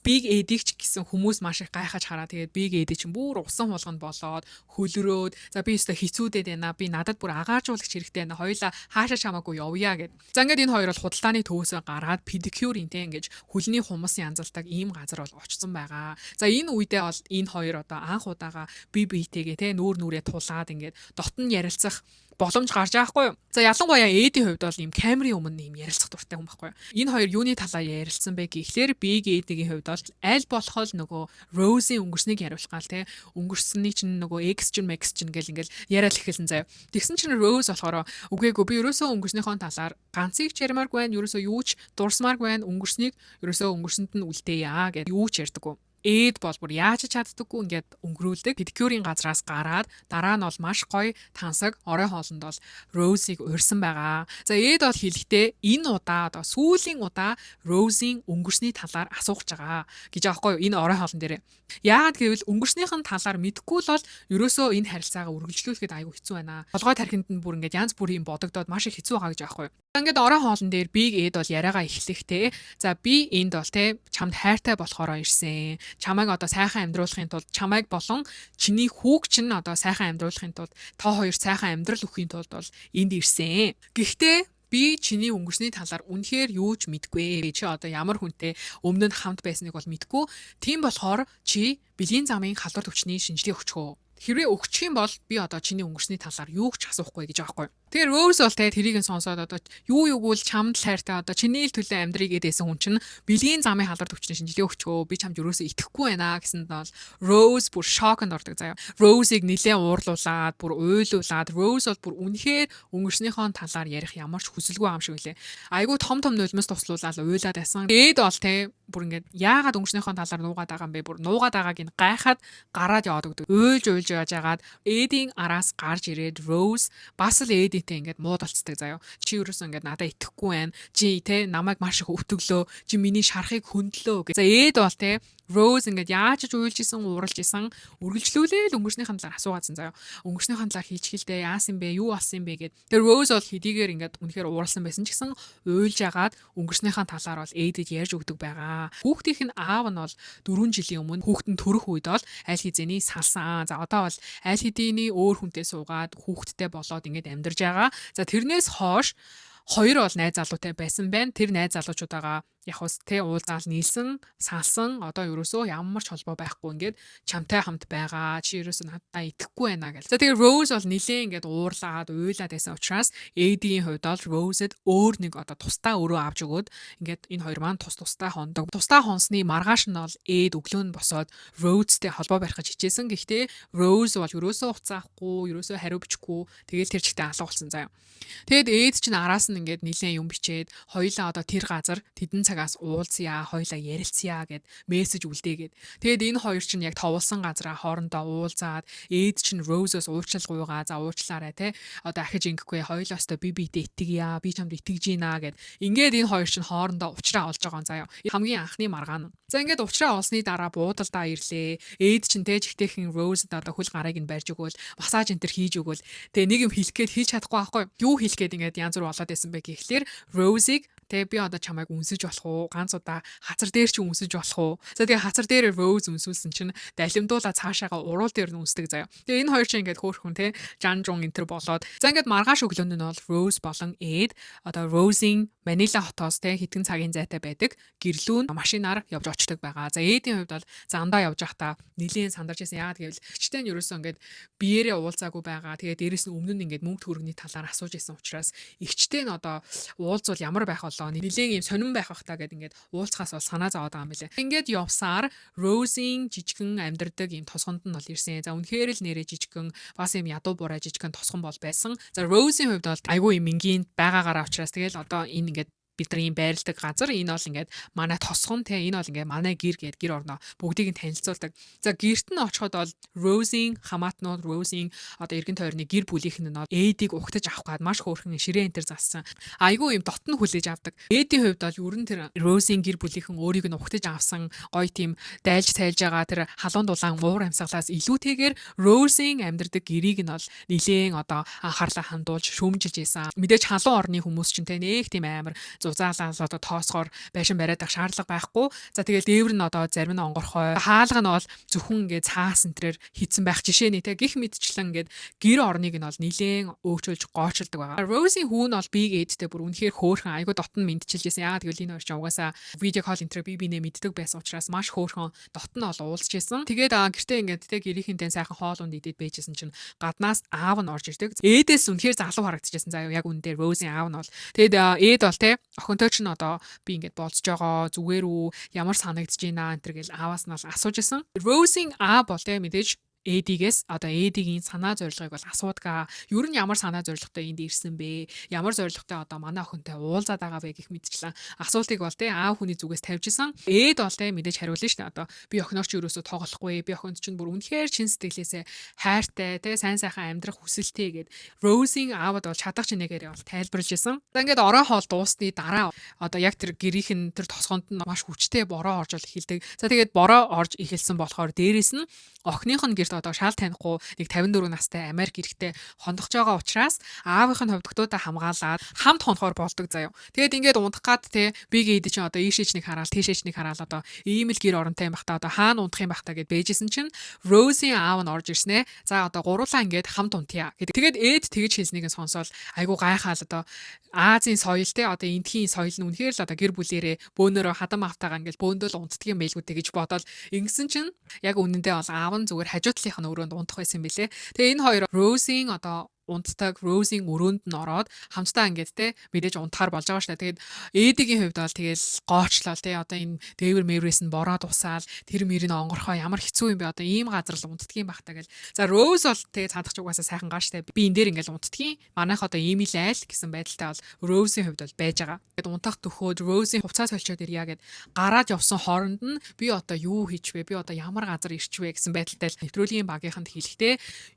Big Ed-ийг ч гэсэн хүмүүс маш их гайхаж хараа. Тэгээд Big Ed чинь бүр усан хулганд болоод хөлрөөд за би өстө хэцүүдэд байна. Би надад бүр агаажуулагч хэрэгтэй байна. Хоёулаа хаашаа чамаагүй явъя гэд. За ингээд энэ хоёр бол худалдааны төвөөсөө гараад pedicure интэй ингэж хөлний хумсын янзалдаг ийм газар бол очсон байгаа. За энэ үедээ бол энэ хоёр одоо анх удаага бие биетэйгээ те нүрээ тулаад ингээд дотн ярилцах боломж гарч байгаа хгүй юу. За ялангуяа Эдийн хувьд бол ийм камерын өмнө ийм ярилцах дуртай хүн байхгүй юу. Энэ хоёр юуны талаа ярилцсан бэ гэхлээр Big Ed-ийн хувьд бол аль болох л нөгөө Rose-ийн өнгөрснийг яриулах гал те өнгөрсний чинь нөгөө X чинь Max чинь гэл ингээл яриад эхэлсэн заяа. Тэгсэн чинь Rose болохоор үгээгүй би ерөөсөө өнгөрснийхөө талаар ганцыг ч ярмааргүй байна. Ерөөсөө юу ч дурсмааргүй байна. Өнгөрснийг ерөөсөө өнгөрсөнд нь үлдээе гэд юу ч ярьдаггүй. Эд бол бүр яаж ч чаддаггүй ингээд өнгөрүүлдэг. Pedicure-ийн газраас гараад дараа нь бол маш гоё тансаг орой хоолнд бол Rose-ийг урьсан байгаа. За Эд бол хэлэхдээ энэ удаа одоо сүүлийн удаа Rose-ийн өнгөрсний талаар асууж байгаа гэж аахгүй юу энэ орой хоолн дээр. Яагаад гэвэл өнгөрснийхэн талаар мэдэхгүй л бол ерөөсөө энэ харилцаагаа үргэлжлүүлэхэд аюу хэцүү байна. Толгой тархинд нь бүр ингээд янз бүрийн бодогдоод маш их хэцүү байгаа гэж аахгүй юу. Ингээд орой хоолн дээр Big Ed бол яриагаа эхлэхдээ за би энд бол те чамд хайртай болохоороо ирсэн. Чамайг одоо сайхан амьдруулахын тулд чамайг болон чиний хүүг чинь одоо сайхан амьдруулахын тулд та хоёр сайхан амьдрал өгөхийн тулд бол энд ирсэн. Гэхдээ би чиний өнгөрсний талаар үнэхээр юу ч мэдгүй. Чи одоо ямар хүнтэй өмнө нь хамт байсныг бол мэдгүй. Тийм болохоор чи бэлгийн замын халдвар төвчний шинжилгээ өгчхөө. Хэрвээ өгчих юм бол би одоо чиний өнгөрсний талаар юу ч асуухгүй гэж аахгүй. Тэгэхээр Rose бол тэрийг нь сонсоод одоо юу юугуул чамд хайртай одоо чиний л төлөө амьдрий гэдээсэн хүн чинь бэлгийн замын халдварт хүчний шинжилгээ өгчөө би чамд юусоо итгэхгүй байна гэсэнд бол Rose бүр шоконд ордог заяа. Rose-ийг нилээн уурлуулад бүр уйлуулад Rose бол бүр үнэхээр өнгөрснийхөө талаар ярих ямар ч хүсэлгүй юм шиг үлээ. Айгу том нулимс туслуулаад уйлаад байсан. Ээд бол бүр ингээд яагаад өнгөрснийхөө талаар нуугаад байгаа юм бэ? Бүр нуугаад байгааг нь гайхаад гараад яваад өгдөг. Уйлж яаж яагаад Эдийн араас гарч ирээд Rose бас л Эдитэй ингээд муудалцдаг заяа. Чи юусэн ингээд надад итгэхгүй байна. Чи намайг маш их өвтгөлөө. Чи миний шарахыг хөндлөө гэх. За Эд бол Rose ингээд яаж ч уйлж исэн, ууралж исэн, үргэлжлүүлээл өнгөрснийхөө талаар асуугаадсан заяа. Өнгөрснийхөө талаар хийчихэлдэ яасан бэ? Юу болсон юм бэ гэд. Тэр Rose бол хэдийгээр ингээд үнэхээр ууралсан байсан ч гэсэн уйлж агаад өнгөрснийхөө талаар бол Эдэд ярьж өгдөг байгаа. Хүүхдийнх нь аав нь бол 4 жилийн өмнө хүүхэд нь төрөх үед бол аль хэзээний салсан. За одоо бол аль хэдийний өөр хүнтэй суугаад хүүхэдтэй болоод ингээд амьдарж байгаа. За тэрнээс хойш хоёр бол найз залуутай байсан байна. Тэр найз залуучуудаага яг ус уулзаал нийлсэн, салсан. Одоо ерөөсөө ямар ч холбоо байхгүй ингээд чамтай хамт байгаа. Чи ерөөсөө надад итгэхгүй байна гэл. За тэгээ Rose бол нилээн ингээд уурлаад, уйлаад байсан учраас Эдийн хувьд бол Rose-д өөр нэг одоо тусдаа өөрөө авч өгөөд ингээд энэ хоёр маань тусдаа хондог. Тусдаа хонсны маргааш нь бол Эд өглөө нь босоод Rose-тэй холбоо барих гэж хичээсэн. Гэхдээ Rose бол ерөөсөө хуцаахгүй, ерөөсөө хариу бичихгүй. Тэгээл тэр чигтээ алга болсон заяа. Тэгэд Эд чинь араас нь ингээд нилээн юм бичээд хоёлаа одоо тэр газар тэдэн цагаас уулзъя, хоёлаа ярилцъя гэд мессеж үлдээгээд. Тэгэд энэ хоёр чинь яг товолсон газараа хоорондоо уулзаад Эд чинь Rose-оос уучлал гуйгаа, за уучлаарай те. Одоо ахиж ингэхгүй хоёлаа өстө би бидэд итгэя, би чамд итгэж гинэ гэд. Ингээд энэ хоёр чинь хоорондоо уулзраа олж байгаа юм заяа. Хамгийн анхны маргаан. За ингээд уулзраа олсны дараа буудалдаа ирлээ. Эд чинь те жигтэйхэн Rose-д одоо хөл гарыг нь барьж өгөөл, массаж энтер хийж өгөөл. Тэгээ нэг юм хэлэх гээд хийж чадахгүй байхгүй. Юу хэлэх гээд ингээд янз бүр болоод байсан бэ гэхлээр Rose-ийг тэгээ би одоо чамайг үнсэж болох уу? Ганц удаа хацар дээр чи үнсэж болох уу? За тэгээ хацар дээр Rose үнсүүлсэн чинь далимдуулаа цаашаага уруул дээр нь үнсдэг заяа. Тэгээ энэ хоёр чинь ингээд хөөхөн те жанжун энтер болоод. За ингээд маргааш өглөөнд нь бол Rose болон Эд одоо Rose-ийн Манила хотоос те хэдхэн цагийн зайтай байдаг гэрлүүн машинаар явж очдог байгаа. За Эдийн хувьд бол замдаа явж байхдаа нэлийн сандарч байсан. Яагаад гэвэл чичтэй нь ерөөсөө ингээд биеэрээ уулзаагүй байгаа. Тэгээ дээрэс нь өмнө нь ингээд мөнгө төгрөгийн талаар асууж исэн учраас ихчтэй нь одоо уулзвал ямар байх болоо нэлийн юм сонирн байх бах та гэд ингээд уулзахаас бол санаа зовоод байгаа юм билээ. Ингээд явсаар Rose-ийн жижигхэн амьдардаг юм тосгонд нь бол ирсэн. За үнэхээр л нэрээ жижигхэн бас юм ядуу бурай жижигхэн тосгон бол байсан. За Rose-ийн хувьд бол айгүй юм энгийн байгаагаараа учраас тэгэл одоо энэ ингээд бидний байрладаг газар энэ бол ингээд манай тосгон те энэ бол ингээд манай гэр гээд гэр орноо бүгдийг нь танилцуулдаг. За гэрт нь очиход бол Rose-ийн хамаатнууд Rose-ийн одоо эргэн тойрны гэр бүлийнх нь Эдийг угтаж авах гад маш хөөрхөн ширээ энтер зассан. Айгүй юм дотн хүлээж авдаг. Эдийн хувьд бол ер нь тэр Rose-ийн гэр бүлийнхэн өөрийг нь угтаж авсан гоё тийм дайлж сайлж байгаа тэр халуун дулаан уур амьсгалаас илүүтэйгээр Rose-ийн амьдардаг гэрийг нь бол нилээн одоо анхаарлаа хандуулж шүүмжилж ийсэн. Мэдээж халуун орны хүмүүс чинь те нэг тийм амар зузаалаас одоо тоосгоор байшин бариад ах шаардлага байхгүй. За тэгэл дээвэр нь одоо зарим нь онгорхой. Хаалга нь бол зөвхөн ингээд цаас энтрээр хийцэн байх жишээний те гих мэдчлэн ингээд гэр орныг нь бол нилээн өөгчүүлж гоочилдаг байгаа. Rose-ийн хүүн бол Big Edтэй бүр үнэхээр хөөрхөн айгуу дотн мэдчилж байсан. Яагаад гэвэл энэ хоёр ч угаасаа видео кол энтрээр бинээ мэддэг байсан учраас маш хөөрхөн дотн ол уулзж байсан. Тэгээд гэртээ ингээд те гэрийнхэнтэй сайхан хоол унд идээд байжсэн чинь гаднаас аав нь орж ирдэг. Эдээс үнэхээр залуу харагдчихсан. За яг үндэ Rose-ийн аав нь бол тэгээд Эд бол те охинтой ч н одоо би ингээд болцож байгаа зүгээр үү ямар санагдаж байна энэ төр гэл ааваас нь асууж исэн. Rose-ийн аав бол тэ мэдээж Эдигээс одоо Эдигийн санаа зорилгыг бол асуудгаа. Юу нь ямар санаа зорилготой энд ирсэн бэ? Ямар зорилготой одоо манай охинтой уулзаад байгаа вэ гэх мэтчлэн асуултыг бол тэ аав хүний зүгээс тавьж исэн. Эд бол тэ мэдээж хариулна шүү дээ. Одоо би охиноор ч юусоо тоглохгүй. Би охинд чинь бүр үнэхээр чин сэтгэлээсээ хайртай тэ сайн сайхан амьдрах хүсэлтэй гэд Rose-ийн аавд бол чадах чинээгээр бол тайлбарлаж исэн. За ингээд ороо хоол дуусны дараа одоо яг тэр гэрийнх нь тэр тосгонд нь маш хүчтэй бороо орж эхэлдэг. За тэгээд бороо орж эхэлсэн болохоор дээрэс нь охиных нь гэрт одоо шал танихгүй нэг 54 настай Америк иргэтэй хондох байгаа учраас аавынх нь ховдогтуудаа хамгаалаад хамт хонохоор болдог заяа. Тэгээд ингээд унтах гад те Big Ed чинь одоо ийшээч нэг хараал тийшээч нэг хараал одоо ийм л гэр оронтой юм бахта одоо хаана унтах юм бахта гэд бэжсэн чинь Rose-ийн аав нь орж ирснэ. За одоо гурлаа ингээд хамт унтъя гэдэг. Тэгээд Эд тэгж хэлснийг сонсоод айгу гайхаал одоо Азийн соёл те одоо эндхийн соёл нь үнэхээр л одоо гэр бүлэрээ бөөнөрөө хадам автагаа ингээд бөөндөл унтдаг юм байлгүй гэж бодоод ингэсэн чинь яг үнэндээ бол аав нь зүгээр хажуутлынх нь өрөөнд унтах байсан юм билэ. Тэгээ энэ хоёр Rose-ийн одоо унтдаг, Rose-ийн өрөөнд нь ороод хамтдаа ингээд те мэдээж унтахаар болж байгаа шүү дээ. Тэгээд Эдигийн хувьд бол тэгэл гоочлол те одоо энэ дээвэр мэврээс нь бороод усаал тэр мөрийг онгорхоо ямар хэцүү юм бэ одоо ийм газар л унтдгийн багтаа гэл. За Rose бол тэгээ цаадах угаасаа сайхан гаа штэ. Би энэ дээр ингээл унтдгийн. Манайх одоо ийм л айл гэсэн байдалтай бол Rose-ийн хувьд бол байж байгаа. Тэгэд унтах төхөөд Rose-ийн хувцас соличоод ирья гэд гараад явсан хооронд нь би одоо юу хийч вэ? Би одоо ямар газар ирч вэ гэсэн байдалтай л нэвтрүүлгийн багийнханд хэлэхдээ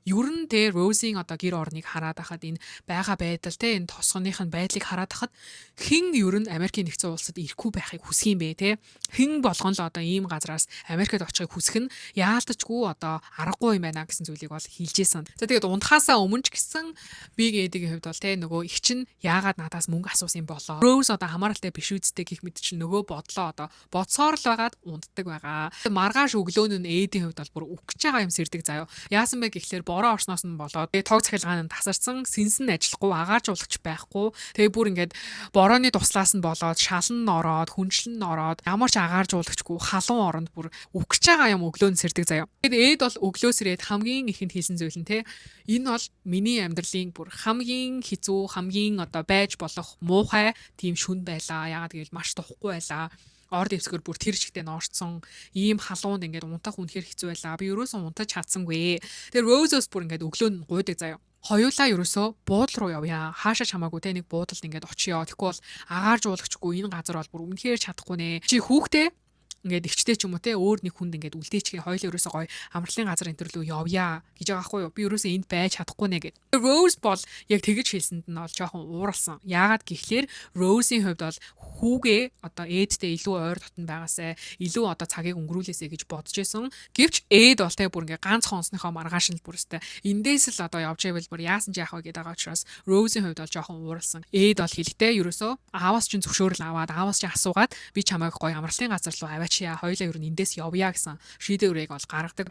ер нь те Rose-ийн одоо гэр орныг хараад хахад энэ байгаа байдал те энэ тосгоных нь байдлыг хараад хахад хэн ер нь Америкийн нэгдсэн улсад ирэхгүй байхыг хүсэх юм бэ те? Хэн болгон л одоо ийм газраас Америкт очихыг хүсэх нь яалтчгүй одоо аргагүй юм байна гэсэн зүйлийг бол хэлжсэн. За тэгээд унтахаасаа өмнө ч гэсэн Big Eddie-ийн хувьд бол те нөгөө их чинь яагаад надаас мөнгө асуусан болоо. Rose одоо хамааралтай биш үсттэй гэх мэт чинь нөгөө бодлоо одоо бодсоор л байгаад унтдаг байгаа. Маргааш өглөө нь Eddie-ийн хувьд бол бүр үхэж байгаа юм сэрдэг заяа. Яасан бэ гэхлээр бороо орсноос нь болоод тог захилгаан нь тасарсан, сэнс нь ажиллахгүй, агааржуулагч байхгүй. Тэгээ бүр ингээд борооны туслаас нь болоод шалан нь ороод, хүнчлэн нь ороод ямар ч агааржуулагчгүй халуун оронд бүр үхэж байгаа юм өглөө нь сэрдэг заяа. Тэгээд Эд бол өглөөс ирээд хамгийн ихэнд хийсэн зүйл нь те энэ бол миний амьдралын бүр хамгийн хэцүү, хамгийн одоо байж болох муухай тийм шүн байлаа. Яагаад гэвэл маш тухгүй байлаа. Орд ивсгэр бүр тэр чигтээ ноорцсон ийм халуунд ингээд унтах үнэхээр хэцүү байлаа. Би ерөөсөн унтаж чадсангүй. Тэр Rose-с бүр ингээд өглөө нь гуйдаг заяа. Хоёулаа ерөөсөө буудал руу явъя. Хаашаа чамаагүй те нэг буудалд ингээд очиё. Тэгэхгүй бол агааржуулагчгүй энэ газар бол бүр үнэхээр чадахгүй нэ. Чи хүүхдээ ингээд өвчтэй ч юм уу те өөр нэг хүнд ингээд үлдээчихээ хоёул ерөөсөө гоё амралтын газар энэ төр лөө явъя гэж байгаа хгүй юу. Би ерөөсөө энд байж чадахгүй нэ гэд. Rose бол яг тэгэж хэлсэнд нь бол жоохон ууралсан. Яагаад гэхлээр Rose-ийн хувьд бол хүүгээ одоо Эдтэй илүү ойр дотн байгаасай илүү одоо цагийг өнгөрүүлээсэй гэж бодож исэн. Гэвч Эд бол те бүр ингээд ганц хонсныхоо маргааш нь бүрстэй эндээс л одоо явж байвал бүр яасан ч яах вэ гэдэг байгаа учраас Rose-ийн хувьд бол жоохон ууралсан. Эд бол хэлэхдээ ерөөсөө аавас чинь зөвшөөрөл аваад аавас чинь асуугаад би чамайг гоё амралтын газар руу аваачаа хоёлаа ер нь эндээс явъя гэсэн шийдвэрийг бол гаргадаг.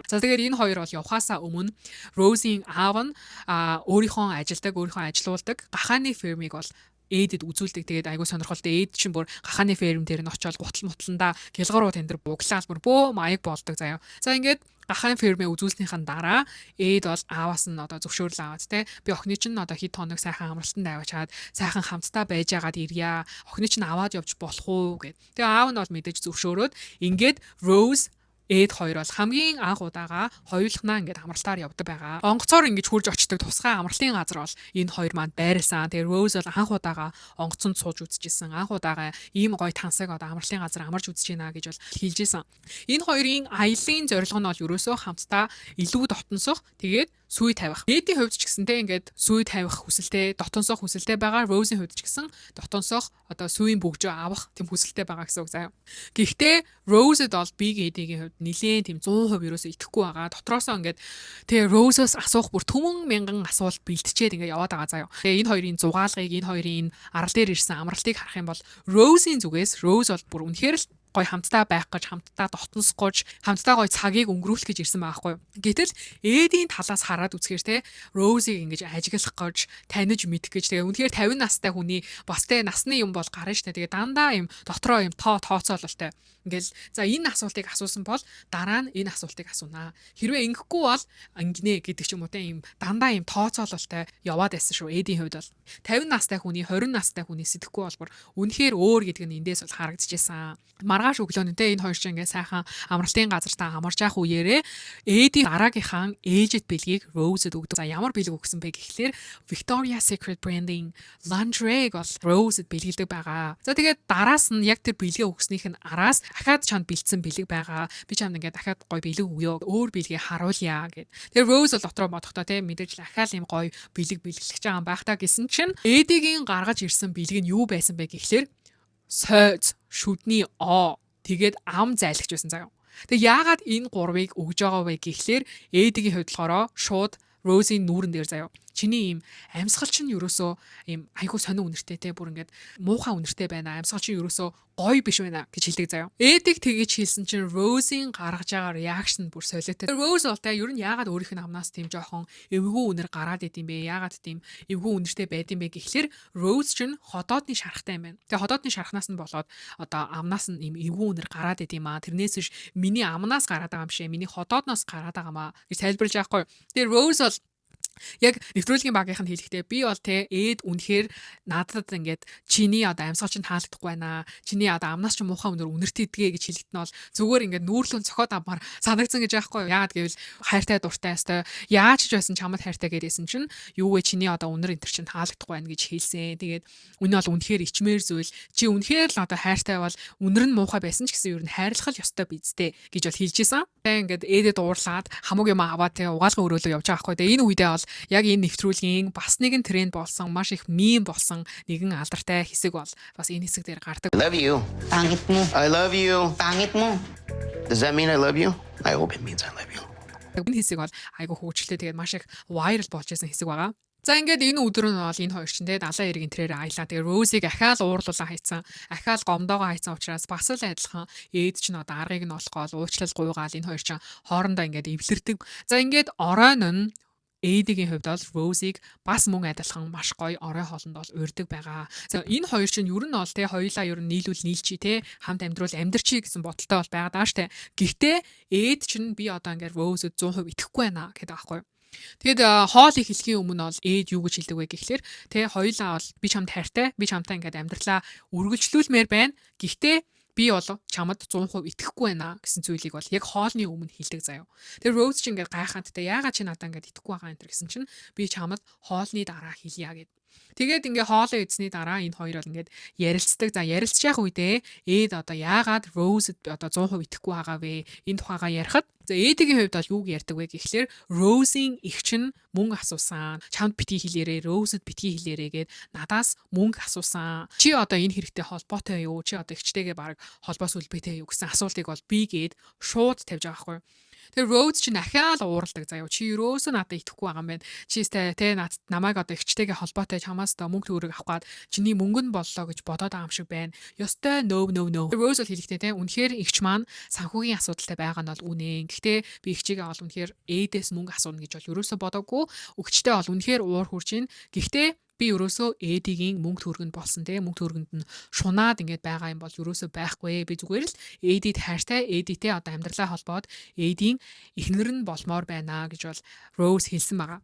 За тэгээд энэ хоёр бол явхаасаа өмнө Rose-ийн аав нь өөрийнхөө ажилуулдаг гахааны фермийг бол Эдэд үзүүлдэг. Тэгээд айгүй сонирхолтой. Эд чинь бүр гахааны ферм дээр нь очиод гутал мутландаа гэлгаруу тендер буглаал бүр бөө маяг болдог заяа. За ингээд гахааны фермээ үзүүлснийхэн дараа Эд бол ааваас нь одоо зөвшөөрөл аваад те би охины чинь одоо хэд хоног сайхан амралтанд аваачаад сайхан хамтдаа байж агаад ирья. Охины чинь аваад явж болох уу гэд. Тэгээ аав нь бол мэдээж зөвшөөрөөд ингээд Rose Эд хоёр бол хамгийн анх удаага хоёулахнаа ингээд амралтаар явдаг байгаа. Онгоцоор ингэж хурж очдог тусгай амралтын газар бол энэ хоёр маань байрсан. Тэгээ Rose бол анх удаага онгоцонд сууж үзчихсэн. Анх удаага ийм гоё тансаг одоо амралтын газар амарч үзэж байна гэж бол хэлжсэн. Энэ хоёрын аяллаа зорилго нь бол ерөөсөө хамтдаа илүү дотносох тэгээд сүй тавих. Эдийн хувьд ч гэсэнтэй ингээд сүй тавих хүсэлтэй, дотносох хүсэлтэй байгаа. Rose-ийн хувьд ч гэсэн дотносох одоо сүйн бөгжөө авах тийм хүсэлтэй байгаа гэсэн үг заяа. Гэхдээ Rose-д бол Big Eddie-ийн хувьд нилээн тийм 100% ерөөсөө итгэхгүй байгаа. Дотроосоо ингээд тэгээ Rose-с асуух бүр түмэн мянган асуулт бэлтчихэд ингээд яваад байгаа заяа. Тэгээ энэ хоёрын зугаалгыг, энэ хоёрын арал дээр ирсэн амралтыг харах юм бол Rose-ийн зүгээс Rose бол бүр үнэхээр л гой хамтдаа байх гэж, хамтдаа дотносох гэж, хамтдаа гой цагийг өнгөрүүлэх гэж ирсэн байхгүй юу. Гэтэл Эдийн талаас хараад үзэхээр те Rose-ийг ингэж ажиглах гэж, таних мэдэх гэж тэгээ үнэхээр 50 настай хүний бас те насны юм бол гарна штэ. Тэгээ дандаа юм дотроо юм тооцоололтой. Ингээл за энэ асуултыг асуусан бол дараа нь энэ асуултыг асуунаа. Хэрвээ ингэхгүй бол ингэнэ гэдэг ч юм уу те юм дандаа юм тооцоололтой яваад байсан шүү. Эдийн хувьд бол 50 настай хүний 20 настай хүний сэтгэхгүй болбор үнэхээр өөр гэдэг нь эндээс бол харагдчихсан. Маргааш өглөө нь те энэ хоёр ч ингээ сайхан амралтын газартаа амарч явах үеэрээ Эдийн дараагийнхаа ээжэд бэлгийг Rose-д өгдөг. За ямар бэлэг өгсөн бэ гэхлээр Victoria's Secret branding lingerie бол Rose-д бэлгэлдэг байгаа. За тэгээд дараас нь яг тэр бэлгээ өгснийх нь араас дахиад чанд бэлдсэн бэлэг байгаа. Би чамд ингээ дахиад гоё бэлэг өгөө. Өөр бэлгээ харуулъя гэд. Тэр Rose бол дотроо бодохдоо те мэдээж дахиад юм гоё бэлэг бэлгэлж байгаа юм байх та гэсэн чинь Эдигийн гаргаж ирсэн бэлэг нь юу байсан бэ гэхлээр сойз, шүдний оо тэгээд ам зайлагч байсан заяа. Тэг яагаад энэ гурвыг өгж байгаа вэ гэхлээр Эдигийн хувьд болохоор шууд Rose-ийн нүүрэн дээр заяа. чиний ийм амьсгал чинь ерөөсөө ийм айгуу сонин үнэртэй те бүр ингээд муухай үнэртэй байна. Амьсгал чинь ерөөсөө гоё биш байна гэж хэлдэг заяа. Эдик тэгэж хэлсэн чинь Rose-ийн гаргаж байгаа реакшн бүр солиотой. Rose бол те ер нь яагаад өөрийнх нь амнаас тийм жоохон эвгүй үнэр гараад идэм бэ? Яагаад тийм эвгүй үнэртэй байд юм бэ гэхлээр Rose чинь ходоодны шарахтай юм байна. Тэгээ ходоодны шарахнаас нь болоод одоо амнаас нь ийм эвгүй үнэр гараад идэм аа. Тэрнээс биш миний амнаас гараад байгаа юм шиг, миний ходоодноос гараад байгаа маа гэж тайлбарлаж байгаа хгүй. Тэгээ Rose бол яг нэвтрүүлгийн багийнх нь хэлэхдээ би бол те ээд үнэхээр надад ингээд чиний одоо амьсгал чинь таалагдахгүй байна. Чиний одоо амнаас ч муухай үнэр үнэртэй идгээ гэж хэлэхэд нь бол зүгээр ингээд нүүрлэн цохоод авмаар санагдсан гэж аахгүй юу. Яагаад гэвэл хайртай дуртай өстой яаж ч байсан чамд хайртай гэдээсэн чинь юу вэ чиний одоо үнэр энтер чинь таалагдахгүй байна гэж хэлсэн. Тэгээд үнэ бол үнэхээр ичмээр зүйл. Чи үнэхээр л одоо хайртай бол үнэр нь муухай байсан ч гэсэн ер нь хайрлах л ёстой биздээ гэж бол хэлж исэн. Тэгээд ингээд ээдэд уурлаад хамаг юм аваад те угаалгын өрөөлөө явж байгаа аахгүй. Тэгээд энэ үедээ бол яг энэ нэвтрүүлгийн бас нэгэн тренд болсон маш их мем болсон нэгэн алдартай хэсэг бол бас энэ хэсэг дээр гардаг. I love you. Pangit mo. I love you. Pangit mo. Does that mean I love you? I hope it means I love you. Энэ хэсэг бол айгу хөвчлээ тэгээд маш их viral болж байсан хэсэг байгаа. За ингээд энэ өдөр нь бол энэ хоёр чинь те далайн эргийн тэрээр аялаа. Тэгээ Rose-ийг ахаал уурлуулаа хайцсан. Ахаал гомдоогоо хайцсан учраас бас л адилхан ээд чинь одоо аргыг нь олохгоол уучлал гуйгаал энэ хоёр чинь хоорондоо ингээд эвлэрдэг. За ингээд оройн нь Эдигийн хувьд бол Rose-ийг бас мөн адилхан маш гоё орой хоолнд бол урьдаг байгаа. За энэ хоёр чинь ер нь бол те хоёулаа ер нь нийлүүл нийлчи те хамт амьдрал амьдрчи гэсэн бодолтой бол байгаа даа штэ. Гэхдээ Эд чинь би одоо ингээд Rose-д 100% итгэхгүй байна гэдэг аахгүй. Тэгэд хоол их хэлхийн өмнө бол Эд юу гэж хэлдэг вэ гэхлээр те хоёулаа бол би чамд хайртай, би чамтай ингээд амьдралаа үргэлжлүүлмээр байна. Гэхдээ би бол чамд 100% итгэхгүй байна гэсэн зүйлийг бол яг хоолны өмнө хэлдэг заяа. Тэр Rose ч ингээд гайханттай яагаад чи надаа ингээд итгэхгүй байгаа юм тэр гэсэн чинь би чамд хоолны дараа хэлье гэд. Тэгээд ингээ хоолоо идсний дараа энэ хоёр бол ингээд ярилцдаг. За ярилцж явах үедээ Эд одоо яагаад Rose-д одоо 100% итгэхгүй байгаа вэ? Энэ тухайгаа ярихад за Эдигийн хувьд бол юуг ярьдаг вэ гэхлээр Rose-ийн эх чинь мөнгө асуусан. Чамд битгий хэлээрээ, Rose-д битгий хэлээрээ гэд надаас мөнгө асуусан. Чи одоо энэ хэрэгтэй холбоотой юу? Чи одоо эгчтэйгээ баг холбоос үлбэтэй юу гэсэн асуултыг бол би гээд шууд тавьж байгаа хгүй. Тэр Rose чинь ахаал ууралдаг заяа. Чи ерөөсөө надад итгэхгүй байгаа юм байна. Чи тэ намайг одоо эгчтэйгээ холбоотой чамаас одоо мөнгө төгрөг авах гээд чиний мөнгө нь боллоо гэж бодоод байгаа юм шиг байна. Ёстой no. Rose бол хэлэхдээ тэ үнэхээр эгч маань санхүүгийн асуудалтай байгаа нь бол үнэн. Гэхдээ би эгчийгээ бол үнэхээр Эдээс мөнгө асууна гэж бол ерөөсөө бодоогүй. Эгчтэй бол үнэхээр уур хурж ийн. Гэхдээ би ерөөсөө Эдигийн мөнгө төгрөгөнд болсон те мөнгө төгрөгөнд нь шунаад ингээд байгаа юм бол ерөөсөө байхгүй. Би зүгээр л Эдид хайртай Эдитэй одоо амьдралаа холбоод Эдийн эхнэр нь болмоор байна гэж бол Rose хэлсэн байгаа.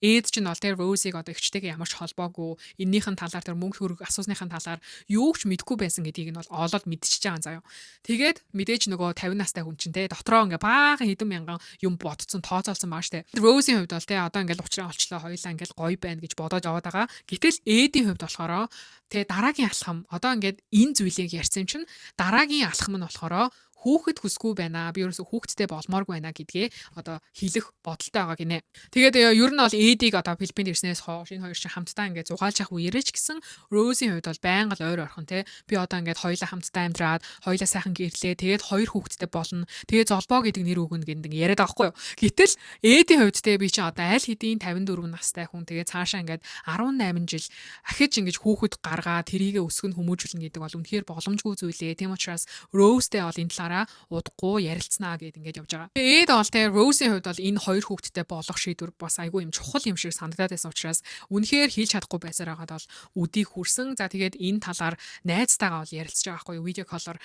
Эд чинь бол тэр Rose-ийг одоо эгчтэйгээ ямар ч холбоогүй эннийхэн талаар тэр мөнгө төгрөг асуусныхын талаар юу ч мэдэхгүй байсан гэдгийг нь бол олоод мэдчихэж байгаа заяа. Тэгээд мэдээж нөгөө 50 настай хүн чинь те дотроо ингээ баахан хэдэн мянган юм бодцсон тооцоолсон бааш те. Rose-ийн хувьд бол те одоо ингээл уучраа олчлоо хоёлаа ингээл гоё байна гэж бодоод яваад байгаа. Гэтэл Эдийн хувьд болохоор те дараагийн алхам одоо ингээд энэ зүйлийг ярьсан юм чинь дараагийн алхам нь болохоор хүүхэд хүсгүй байна. Би ерөөсө хүүхэдтэй болмооргүй байна гэдгээ одоо хэлэх бодолтой байгаа гинэ. Тэгээд ер нь бол Эдиг одоо Филиппинд ирснээс хойш энэ хоёр чинь хамтдаа ингээд зугаалж явах үеэрэж гисэн Rose-ийн хувьд бол байнга л ойр орхон те. Би одоо ингээд хоёулаа хамтдаа амьдраад хоёулаа сайхан гэрлээ. Тэгээд хоёр хүүхэдтэй болно. Тэгээд золбоо гэдэг нэр өгнө гэдэг яриад байгаа хгүй юу. Гэтэл Эдийн хувьд те би чинь одоо аль хэдийн 54 настай хүн тэгээд цаашаа ингээд 18 жил ахиж ингээд хүүхэд гаргаа тэрийгэ өсгөн хүмүүжүүлнэ гэдэг бол үнэхээр боломжгүй зүйлээ. Тийм учраас Rose-тэй бол энэ талаараа удахгүй ярилцсанаа гэд ингээд явж байгаа. Эд бол те Rose-ийн хувьд бол энэ хоёр хүүхэдтэй болох шийдвэр бас айгүй юм чухал юм шиг санагдаад байсан учраас үнэхээр хийж чадахгүй байсаар хагаад бол үдийг хүрсэн. За тэгээд энэ талаар найзтайгаа бол ярилцж байгаа байхгүй видео коллоор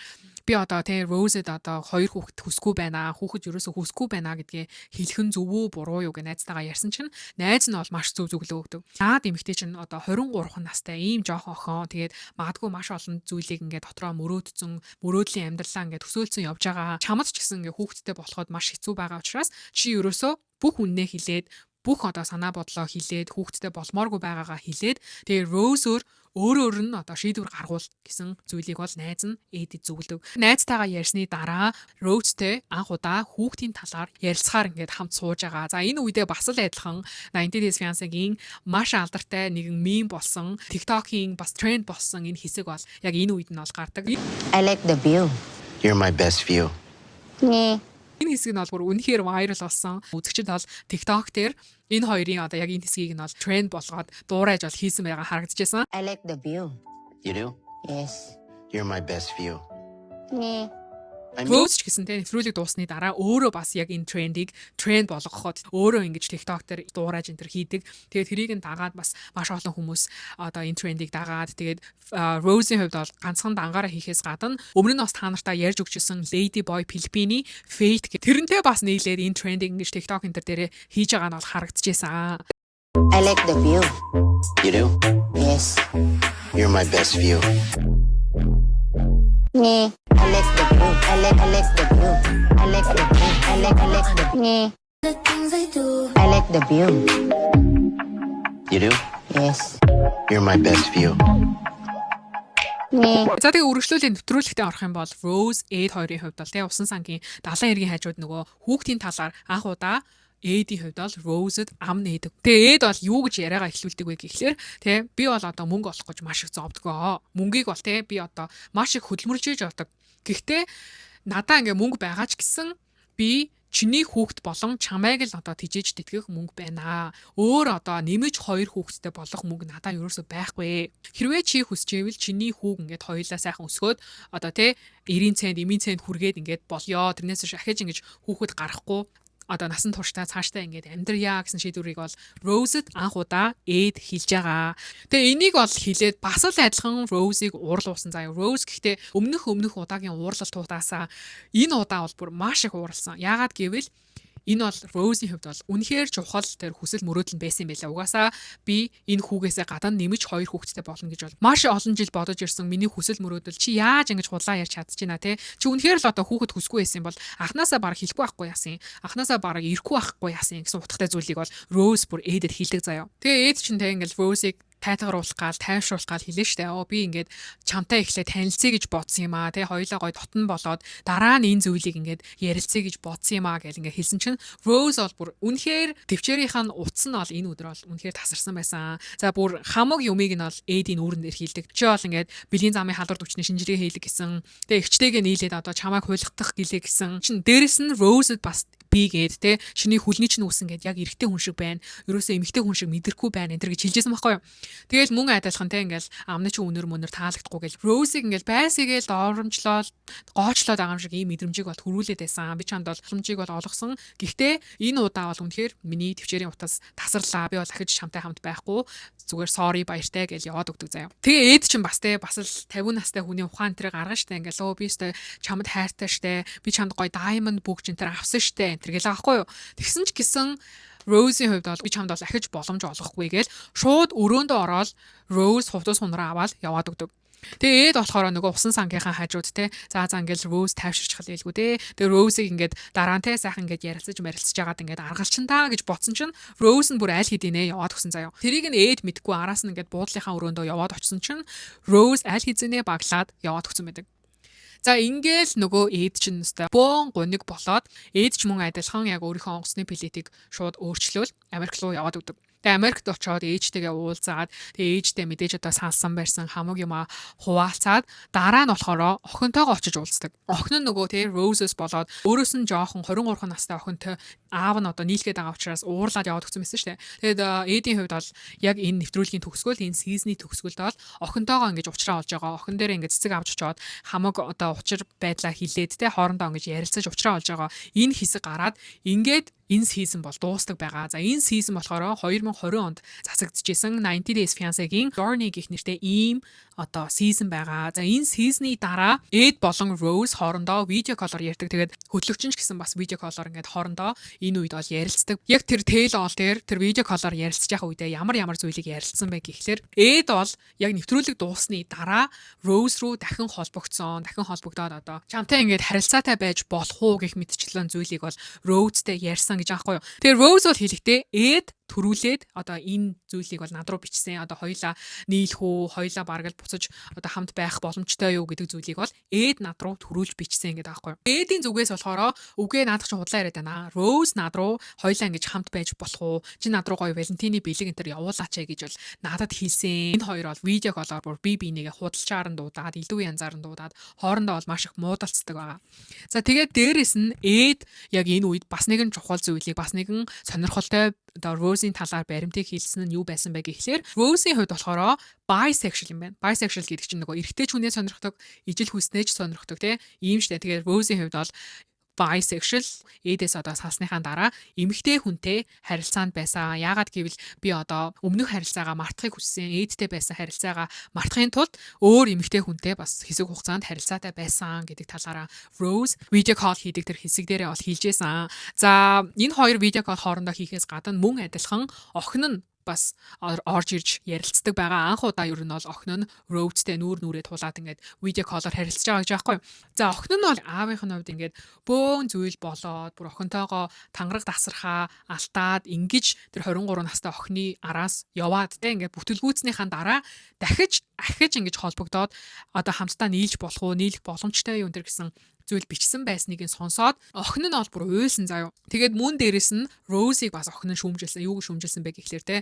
би одоо те Rose-д одоо хоёр хүүхэд хүсгүй байна. Хүүхэд ерөөсөө хүсгүй байна гэдгээ хэлэх нь зөв үү буруу юу гэж найзтайгаа ярьсан чинь найз нь бол маш зөв зөвлөө өгдөг. Наад эмэгтэй чинь одоо 23 настай ийм жоохон охин тэгээд магадгүй маш олон зүйлийг ингээд дотроо мөрөөдлийн амьдралаа ингээд төсөөлсөн явж байгаа. Чамд ч гэсэн ингээ хүүхэдтэй болоход маш хэцүү байгаа учраас чи ерөөсөө бүх үннээ хилээд бүх одоо санаа бодлоо хилээд хүүхэдтэй болмооргүй байгаагаа хилээд тэгээ Rose өөр нь одоо шийдвэр гаргуул гэсэн зүйлийг бол найз нь Эдид зөвлөдөг. Найзтайгаа ярьсны дараа Rose-тэй анх удаа хүүхдийн талаар ярилцахаар ингээд хамт сууж байгаа. За энэ үедээ бас л адилхан 90 Days Fiancé-гийн маш алдартай нэгэн мем болсон, TikTok-ийн бас тренд болсон энэ хэсэг бол яг энэ үед нь бол гардаг. I like the view. You're my best view. Nee. Энэ хэсэг нь бол бүр үнэхээр viral болсон. Үзэгчид бол TikTok дээр энэ хоёрын одоо яг энэ хэсгийг нь бол тренд болгоод дуурайж бол хийсэн байгаа харагдчихсан. I like the view. You do? Yes. You're my best view. Yeah. I mean, Rose ч гэсэн те нэвтрүүлэг дуусны дараа өөрөө бас яг энэ трендийг тренд болгоход өөрөө ингэж TikTok дээр дуурайж энэ төр хийдэг. Тэгээд тэрийг нь дагаад бас маш олон хүмүүс одоо энэ трендийг дагаад тэгээд Rose-ийн хувьд бол ганцхан дангаараа хийхээс гадна өмнө нь бас та нартай ярьж өгчсэн Lady Boy Philippine Fate гэх тэрнтэй бас нийлээд энэ трендийг ингэж TikTok энэ төр дээрээ хийж байгаа нь бол харагдчихсан. I like the view. you do? Yes. You're my best view. Yeah. I like the view. I like the view. I like the view. I like the view. Yeah. The things I do. I like the view. You do? Yes. You're my best view. Yeah. За тэгээ үргэлжлүүлэн нэвтрүүлэгтээ орох юм бол Rose Aid хоёрын хувьд бол тэгээ усан сангийн далайн эргийн хажууд нөгөө хүүхдийн талаар анх удаа Эдийн хувьд бол Rose-д ам нээдэг. Тэгээ Эд бол юу гэж яриагаа эхлүүлдэг вэ гэхлээр тий би бол одоо мөнгө олох гэж маш их зовдгоо. Мөнгийг бол тий би одоо маш их хөдөлмөрж иж явдаг. Гэхдээ надаа ингээ мөнгө байгаа ч гэсэн би чиний хүүхэд болон чамайг л одоо тижээж тэтгэх мөнгө байна. Өөр одоо нэмэж 2 хүүхэдтэй болох мөнгө надаа ерөөсөө байхгүй. Хэрвээ чи хүсчээвэл чиний хүүг ингээд хоёулаа сайхан өсгөөд одоо тий 90 цент, 90 цент хүргээд ингээд болёо. Тэрнээс шахаж ингэж хүүхэд гарахгүй одоо насан туршдаа цаашдаа ингээд амьдрья гэсэн шийдвэрийг бол Rose-д анх удаа Эд хэлж байгаа. Тэгээ энийг бол хэлээд бас л адилхан Rose-ыг уурлуулсан. Заа Rose гэхдээ өмнөх удаагийн уурлалтуудаасаа энэ удаа бол бүр маш их уурлсан. Яагаад гэвэл энэ бол Rose-ийн хувьд бол үнэхээр чухал тэр хүсэл мөрөөдөл нь байсан юм байлаа. Угаасаа би энэ хүүгээсээ гадна нэмж 2 хүүхэдтэй болно гэж бол маш олон жил бодож ирсэн миний хүсэл мөрөөдөл чи яаж ингэж худлаа ярьж чадчихна те. Чи үнэхээр л одоо хүүхэд хүсгүй байсан бол анханасаа бараг хэлэхгүй байхгүй яасан. Анханасаа бараг ирэхгүй байхгүй яасан гэсэн утгатай зүйлийг бол Rose бүр Эдэд хэлдэг заяа. Тэгээ Эд чинь те ингээл Rose-ыг тайтгаруулах гал тайвшруулах гал хэлээ штэ. Би ингээд чамтай ихлэ танилцъя гэж бодсон юм аа. Тэ хоёулаа гой дотн болоод дараа нь энэ зүйлийг ингээд ярилцъя гэж бодсон юм аа гэж ингээд хэлсэн чинь Rose бол бүр үнэхээр төвчээрийнх нь утас нь бол энэ өдөр бол үнэхээр тасарсан байсан. За бүр хамаг юмыг нь бол Эдийн үүрэн дээр хийлдэг. Чи бол ингээд бэлгийн замын халдвар төвчний шинжиргээ хийлэг гэсэн. Тэгээ эгчтэйгээ нийлээд одоо чамайг хуйлгах гэлээ гэсэн. Чин дээрэс нь Rose бас би гээд те шиний хүлний чинь үүсэн гээд яг эрэгтэй хүн шиг байна. Ерөөсөө эмэгтэй хүн шиг мэдрэхгүй байна энэ төр гэж хэлжсэн байхгүй юу. Тэгэл мөн адилхан те ингээл амны чинь өнөр таалагдахгүй гэж Rose-ийг ингээл байсгээл доромжлол гоочлоод байгаа юм шиг ийм мэдрэмжийг бол төрүүлээд байсан. Би чамд бол боломжийг бол олгосон. Гэхдээ энэ удаа бол үнэхээр миний төвчээрийн утас тасарлаа. Би бол ахиж чамтай хамт байхгүй. Зүгээр sorry баяртай гэж яваад өгдөг заяа. Тэгээ Эд чинь бас те бас л 50 настай хүний ухаан тэрэг гаргана штэ ингээл өө би өстой чамд хайртай штэ. Би чамд гоё diamond бүгж энэ төр авсан штэ. Тэргээл аахгүй юу. Тэгсэн ч гэсэн Rose-ийн хувьд бол би чамд бол ахиж боломж олгохгүй гээл шууд өрөөндөө ороод Rose хувцас хунараа аваад яваад өгдөг. Тэгээ Эд болохоор нөгөө усан сангийнхаа хажууд те за ингээл Rose тайвширч хэлээгүй те. Тэгээ Rose-ийг ингээд дараа нь те сайхан ингээд ярилцаж жагаад ингээд аргалчин таа гэж бодсон чинь Rose нь бүр аль хэдийнэ яваад өгсөн заяа. Тэрийг нь Эд мэдгүй араас нь ингээд буудлынхаа өрөөндөө яваад очсон чинь Rose аль хэзээ баглаад яваад өгсөн байдаг. За ингээл нөгөө Эд чинь өстой бөөн гуниг болоод Эд ч мөн адилхан яг өөрийнхөө онгоцны плетийг шууд өөрчлөөл Америк руу яваад өгдөг. Тэгээ Америкт очоод ээжтэйгээ уулзаад тэгээ ээжтэй мэдээж одоо сансан байсан хамаг юм хуваалцаад дараа нь болохоор охинтойгоо очиж уулздаг. Охин нь нөгөө тэгээ Roses болоод өөрөөс нь жоохон 23 настай охинтой аав нь одоо нийлгээд байгаа учраас уурлаад яваад өгсөн байсан шүү дээ. Тэгээд Эдийн хувьд бол яг энэ нэвтрүүлгийн төгсгөл энэ сизний төгсгөлд бол охинтойгоо ингэж уулзраа олж байгаа. Охин дээр ингэж цэцэг авч очоод хамаг одоо учир байдлаа хилээд тэ хоорондоо ингэж ярилцаж уулзраа олж байгаа. Энэ хэсэг гараад ингээд энэ сизон бол дуустдаг байгаа. За энэ сизон болохоор 2020 онд засагдчихсэн 90 Days Fiancé-гийн Journey гэх нэртэй ийм одоо сизон байгаа. За энэ сизны дараа Эд болон Rose хоорондоо видео коллор ярьдаг. Тэгээд хөтлөгч нь ч гэсэн бас видео коллор ингээд хоорондоо энэ үед бол ярилцдаг. Яг тэр тэл ол дээр тэр видео коллор ярилцж байгаа үедээ ямар зүйлийг ярилцсан бэ гэхлээр Эд бол яг нэвтрүүлэг дуусны дараа Rose руу дахин холбогдоод одоо чамтай ингээд харилцаатай байж болох уу гэх мэтчлэн зүйлийг бол Rose-тэй ярьсан гэж аахгүй юу. Тэгээ Rose бол хэлэхдээ Эд төрүүлээд одоо энэ зүйлийг бол над руу бичсэн. Одоо хоёлаа нийлэх үү, хоёлаа бараг л буцаж одоо хамт байх боломжтой юу гэдэг зүйлийг бол Эд над руу төрүүлж бичсэн гэдэг аахгүй. Эдийн зүгээс болохоор үгээ наадах чинь худлаа яриад байна. Rose над руу хоёлаа ингэж хамт байж болох уу? Чи над руу гоё Валентины бэлэг энэ төр явуулаач гэж бол надад хэлсэн. Энэ хоёр бол видео колоор бүр бие бинийгээ худалчаар нь дуудаад, илүү янзаар нь дуудаад хоорондоо бол маш их муудалцдаг байгаа. За тэгээд дээрэс нь Эд яг энэ үед бас нэгэн чухал зүйлийг бас нэгэн сонирхолтой одоо Rose-ийн талаар баримтыг хэлсэн нь юу байсан бэ гэхлээр Rose-ийн хувьд болохоор bisexual юм байна. Bisexual гэдэг чинь нөгөө эрэгтэй ч хүнээ сонирхдог, ижил хүснээ ч сонирхдог тийм ийм штэ. Тэгээд Rose-ийн хувьд бол bisexual эдээс одоо салсныхаа дараа эмэгтэй хүнтэй харилцаанд байсан. Яагаад гэвэл би одоо өмнөх харилцаагаа мартахыг хүссэн. Эдтэй байсан харилцаагаа мартахын тулд өөр эмэгтэй хүнтэй бас хэсэг хугацаанд харилцаатай байсан гэдэг талаараа Rose видео кол хийдэг тэр хэсэг дээрээ бол хэлжсэн. За энэ хоёр видео кол хоорондоо хийхээс гадна мөн адилхан охин нь бас орж ирж ярилцдаг байгаа. Анх удаа ер нь бол охин нь Rose-тэй нүүр нүрээ тулаад ингээд видео колоор харилцаж байгаа гэж аахгүй. За охин нь бол аавынх нь хувьд ингээд бөөн зүйл болоод бүр охинтойгоо тангараг дасархаа алтаад ингэж тэр 23 настай охины араас яваад те ингээд бүтэлгүүцнийхаа дараа дахиж ингэж холбогдоод одоо хамтдаа нийлж болох уу, нийлэх боломжтой юу энэ гэсэн зүйл бичсэн байсныг нь сонсоод охин нь бол бүр уйлсан заяа. Тэгээд мөн дээрэс нь Rose-ийг бас охин нь шүүмжилсэн. Юуг шүүмжилсэн бэ гэхлээр те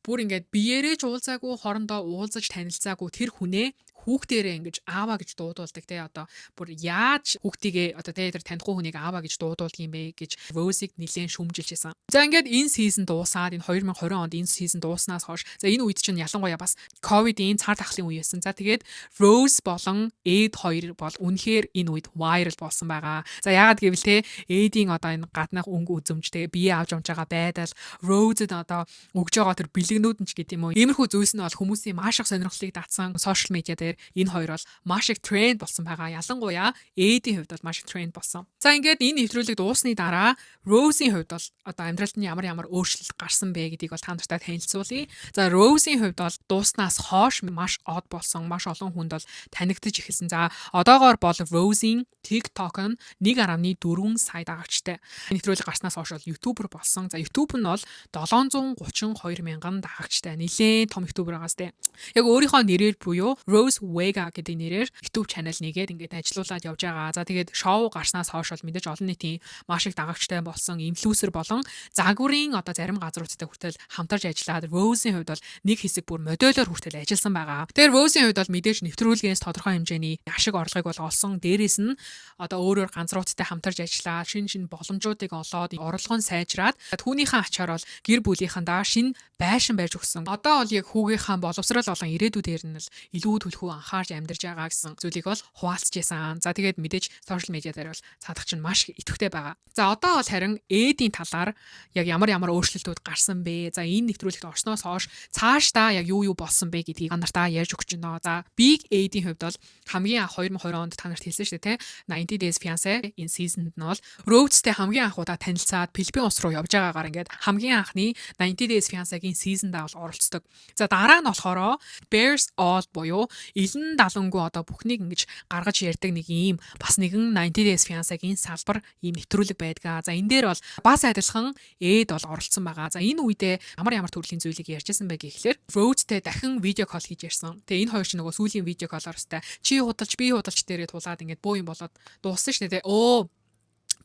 бүр ингээд биеэрээ ч уулзаагүй, хоорондоо уулзаж танилцаагүй тэр хүнээ хүүхдээрээ ингэж ааваа гэж дуудуулдаг те одоо бүр яаж хүүхдийгээ одоо тэр танихгүй хүнийг ааваа гэж дуудуулдаг юм бэ гэж Rose-ийг нэлээд шүмжилжсэн. За ингээд энэ сизон дуусаад энэ 2020 онд энэ сизон дууснаас хойш за энэ үед чинь ялангуяа бас ковидын цар тахлын үе байсан. За тэгээд Rose болон Эд хоёр бол үнэхээр энэ үед viral болсон байгаа. За яагаад гэвэл те Эдийн одоо энэ гаднах өнгө үзэмж те бие авч явж байгаа байдал Rose-д одоо өгж байгаа тэр бэлгэнүүд нь ч гэдэг юм уу. Иймэрхүү зүйлс нь бол хүмүүсийн маш их сонирхлыг татсан сошиал медиа дээр энэ хоёр бол маш их тренд болсон байгаа. Ялангуяа Эдийн хувьд бол маш их тренд болсон. За ингээд энэ нэвтрүүлэг дуусны дараа Rose-ийн хувьд бол одоо амьдралд нь ямар өөрчлөлт гарсан бэ гэдгийг бол та нартай танилцуулъя. За Rose-ийн хувьд бол дууснаас хойш маш од болсон. Маш олон хүнд бол танигдж эхэлсэн. За одоогоор бол Rose-ийн TikTok нь 1.4 сая дагагчтай. Нэвтрүүлэг гарснаас хойш бол YouTuber болсон. За YouTube нь бол 732 мянган дагагчтай. Нилээн том YouTuber байгаас тэ. Яг өөрийнхөө нэрээр буюу Rose Vega гэдэг нэрээр YouTube channel нэгээд ингээд ажиллаулаад явж байгаа. За тэгээд шоу гарснаас хойш бол мэдээж олон нийтийн маш их дагагчтай болсон инфлюенсер болон загварын одоо зарим газруудтай хүртэл хамтарч ажиллаад Rose-ийн хувьд бол нэг хэсэг бүр модельор хүртэл ажилласан байгаа. Тэгэхээр Rose-ийн хувьд бол мэдээж нэвтрүүлгээс тодорхой хэмжээний ашиг орлогыг бол олсон. Дээрээс нь одоо өөрөөр ганцруудтай хамтарч ажиллаад шинэ боломжуудыг олоод орлого нь сайжраад түүнийхээ ачаар бол гэр бүлийнхэндээ шинэ байшин байж өгсөн. Одоо бол яг хүүгийнхаа боловсрал болон ирээдүйдээр нь л илүү төлхөө анхаарч амьдарч байгаа гэсэн зүйлийг бол хуваалцж байсан. За тэгээд мэдээж сошиал медиа дээр бол цаадах чинь маш идэвхтэй байгаа. За одоо бол харин Эдийн талаар яг ямар өөрчлөлтүүд гарсан бэ? За энэ нэвтрүүлэгт орсноос хойш цаашдаа яг юу болсон бэ гэдгийг анартаа ярьж өгч байна. За Big Эдийн хувьд бол хамгийн анх 2020 онд та нарт хэлсэн шүү дээ, тэ 90 Days Fiancé энэ season-д нь бол Rose-тэй хамгийн анх удаа танилцаад Филиппин улс руу явж байгаагаар ингээд хамгийн анхны 90 Days Fiancé-гийн season-даа бол оролцдог. За дараа нь болохоор Bears All буюу Илэн далангуу одоо бүхнийг ингэж гаргаж ярьдаг нэг ийм бас нэгэн 90 Days Fiancé-гийн салбар ийм нэвтрүүлэг байдгаа. За энэ дээр бол бас адилхан Эд бол оролцсон байгаа. За энэ үедээ ямар төрлийн зүйлийг ярьжсэн бэ гэхлээр Rose-тэй дахин видео кол хийж ярьсан. Тэгээ энэ хоёр ч нөгөө сүүлийн видео колоор өстэй чи худалч би худалч дээрээ тулаад ингээд боо юм болоод дууссан шүү дээ.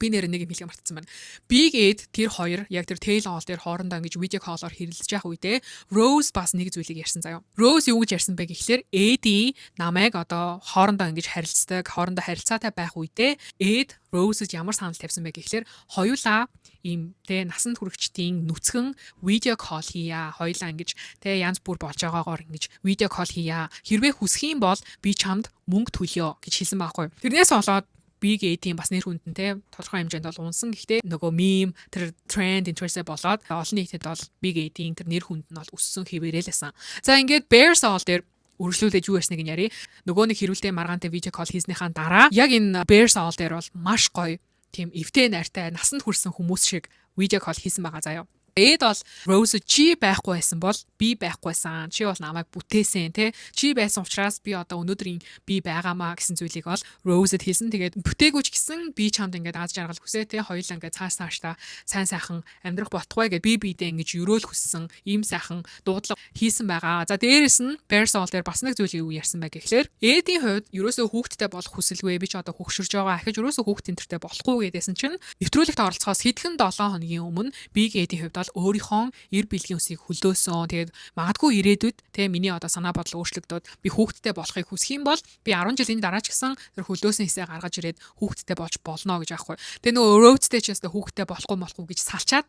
Би нэр нэг юм хэлгээ мартсан байна. Big Ed тэр хоёр яг тэр tail all дээр хоорондоо ингэж видео колоор хэрэлдэж явах үедээ Rose бас нэг зүйлийг ярьсан заяа. Rose юу гэж ярьсан бэ гэхлээр Эди намайг одоо хоорондоо ингэж харилцдаг, хоорондоо харилцаатай байх үедээ Ed Rose-д ямар санал тавьсан бэ гэхлээр хоёулаа ийм тэ насанд хүрэгчдийн нүцгэн видео кол хийя. Хоёулаа ингэж тэ янз бүр болж байгаагаар ингэж видео кол хийя. Хэрвээ хүсэх юм бол би чамд мөнгө төлөё гэж хэлсэн байхгүй. Тэрнээс болоод Big Эдийн бас нэр хүндэн те тодорхой хэмжээнд бол унсан. Гэхдээ нөгөө meme тэр тренд интернетээ болоод олон нийтэд бол Big Эдийн тэр нэр хүнд нь бол өссөн хэвээрэлсэн. За ингээд Bears All дээр үргэлжлүүлээд юу ясныг нь яри. Нөгөө нэг хэрүүлдэ маргаантай видео кол хийснийхаа дараа яг энэ Bears All дээр бол маш гоё тийм эвтэй найртай насанд хүрсэн хүмүүс шиг видео кол хийсэн байгаа заяа. Эд бол Rose чи байхгүй байсан бол би байхгүйсэн. Чи бол намайг бүтээсэн те. Чи байсан учраас би одоо өнөөдрийн би байгаамаа гэсэн зүйлийг бол Rose-д хэлсэн. Тэгээд бүтээгүүч гэсэн би чамд ингээд аз жаргал хүсээ те. Хоёулаа ингээд цаашдаа сайн сайхан амьдрах болтугай гэж би биедээ ингэж өрөөл хүссэн ийм сайхан дуудлага хийсэн байгаа. За дээрэс нь Bear Soul дээр бас нэг зүйлийг юу ярьсан бай гэхлээр Эдийн хувьд ерөөсөө хүүхдтэй болох хүсэлгүй би ч одоо хөгшөрж байгаа. Ахиж ерөөсөө хүүхд тентэртэй болохгүй гэдээсэн чинь нэвтрүүлэгт оролцохоос хэдхэн 7 хоногийн өмнө Big Эдийн хувьд бол өөрийнхөө эр бэлгийн үсийг хөлдөөсөн. Тэгээд магадгүй ирээдүйд те миний одоо санаа бодол өөрчлөгдөд би хүүхдтэй болохыг хүсэх юм бол би 10 жилийн дараа ч гэсэн тэр хөлдөөсөн хэсэг гаргаж ирээд хүүхдтэй болж болно гэж аахгүй. Тэгээ нөгөө Roadтэй ч гэсэн хүүхдтэй болохгүй гэж салчаад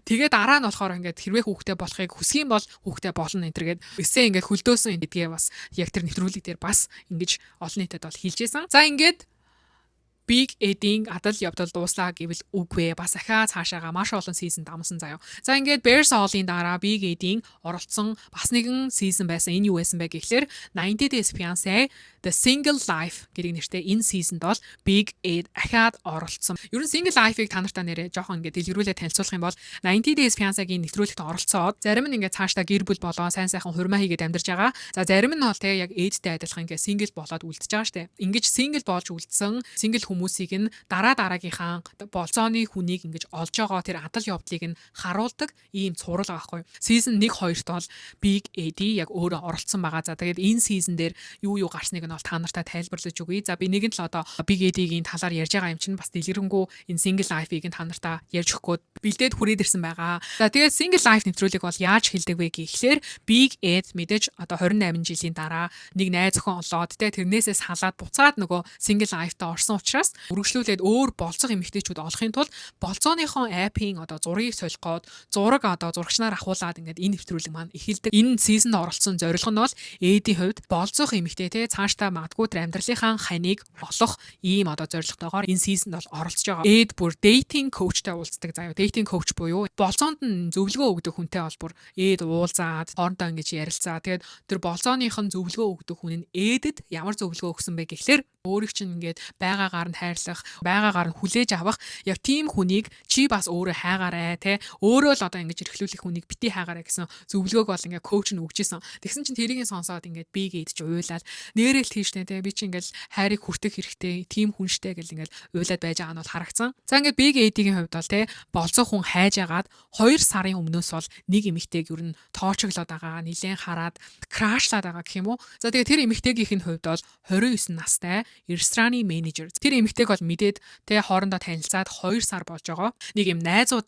тэгээ дараа нь болохоор ингээд хэрвээ хүүхдтэй болохыг хүсэх юм бол хүүхдтэй болно энэ төргээд эсээ ингээд хөлдөөсөн гэдгээ бас яг тэр нэвтрүүлэг дээр бас ингэж олон нийтэд бол хэлжсэн. За ингээд Big Эдийн адал явдал дууслаа гэвэл үгүй бас ахаа цаашаага маш олон сизон дамсан заяа. За ингээд Bear Soul-ийн дараа Big Эдийн оролцсон бас нэгэн сизон байсан. Энэ юу байсан бэ гэхлээр 90 Days Fiancé The Single Life гэдэг нэртэй энэ сизонд бол Big Ed ахаад оролцсон. Ер нь Single Life-ыг та нартай нэрээ жоохон ингээд дэлгэрүүлээд танилцуулах юм бол 90 Days Fiancé-гийн нэвтрүүлэгт оролцоод зарим нь ингээд цаашдаа гэр бүл болоо сайн сайхан хурмаа хийгээд амьдарч байгаа. За зарим нь бол те яг Эдтэй адилхан ингээд single болоод үлдчихэж байгаа штэ. Ингээд single болж үлдсэн single хүмүүсийг нь дараагийнхаа болцооны хүнийг ингэж олж байгаа тэр адал явдлыг нь харуулдаг ийм цуврал байгаа байхгүй. Season 1 2-т бол Big Eddie яг өөрөө оролцсон байгаа. За тэгээд энэ season дээр юу гарсныг нь бол та нартай тайлбарлаж өгье. За би нэгэн л одоо Big Eddie-гийн талаар ярьж байгаа юм чинь бас дэлгэрэнгүй энэ single life-ийг нь та нартай ярьж өгөх гээд бэлдээд хүрээд ирсэн байгаа. За тэгээд single life нэвтрүүлэг бол яаж хэлдэг вэ гэхлээр Big Ed мэдээж одоо 28 жилийн дараа нэг найз охин олоод тэрнээсээ салаад буцаад нөгөө single life-та орсон учраас үргэлжлүүлээд өөр болцох эмэгтэйчүүд олохын тулд болцооныхон аппийн одоо зургийг солих гээд зураг одоо зурагчнаар ахуулаад ингээд энэ нэвтрүүлэг маань эхэлдэг. Энэ сизонд оролцсон зорилго нь бол Эдийн хувьд болцох эмэгтэй те цаашдаа магадгүй тэр амьдралынхаа ханыг олох ийм одоо зорилготойгоор энэ сизонд бол оролцож байгаа. Эд бүр dating coachтай уулздаг заяа. Dating coach буюу болцоонд нь зөвлөгөө өгдөг хүнтэй бол бүр Эд уулзаад хоорондоо ингэж ярилцаа. Тэгээд тэр болцооныхон зөвлөгөө өгдөг хүн нь Эдэд ямар зөвлөгөө өгсөн бэ гэхлээр өөрийг чинь ингээд байгаагаар нь хайрлах, байгаагаар нь хүлээж авах яг тийм хүнийг чи бас өөрөө хайгаарай те. Өөрөө л одоо ингэж эрхлүүлэх хүнийг бити хайгаарай гэсэн зөвлөгөөг бол ингээд коуч нь өгчээсэн. Тэгсэн чинь тэрийг сонсоод ингээд Big Ed ч уйлаад нэрэл тийштэй те. Би чи ингээд хайрыг хүртэх хэрэгтэй, тийм хүн штэ гэл ингээд уйлаад байж байгаа нь бол харагдсан. За ингээд Big Ed-ийн хувьд бол те болцох хүн хайж агаад 2 сарын өмнөөс бол нэг эмэгтэйг ер нь тоочглоод байгаа, нилээн хараад крашлаад байгаа гэх юм уу. За тэгээ тэр эмэгтэйгийнх нь хувьд бол 29 настай рестораны менежер. Тэр эмэгтэйг бол мэдээд тэ хоорондоо танилцаад 2 сар болж байгаа. Нэг юм найзууд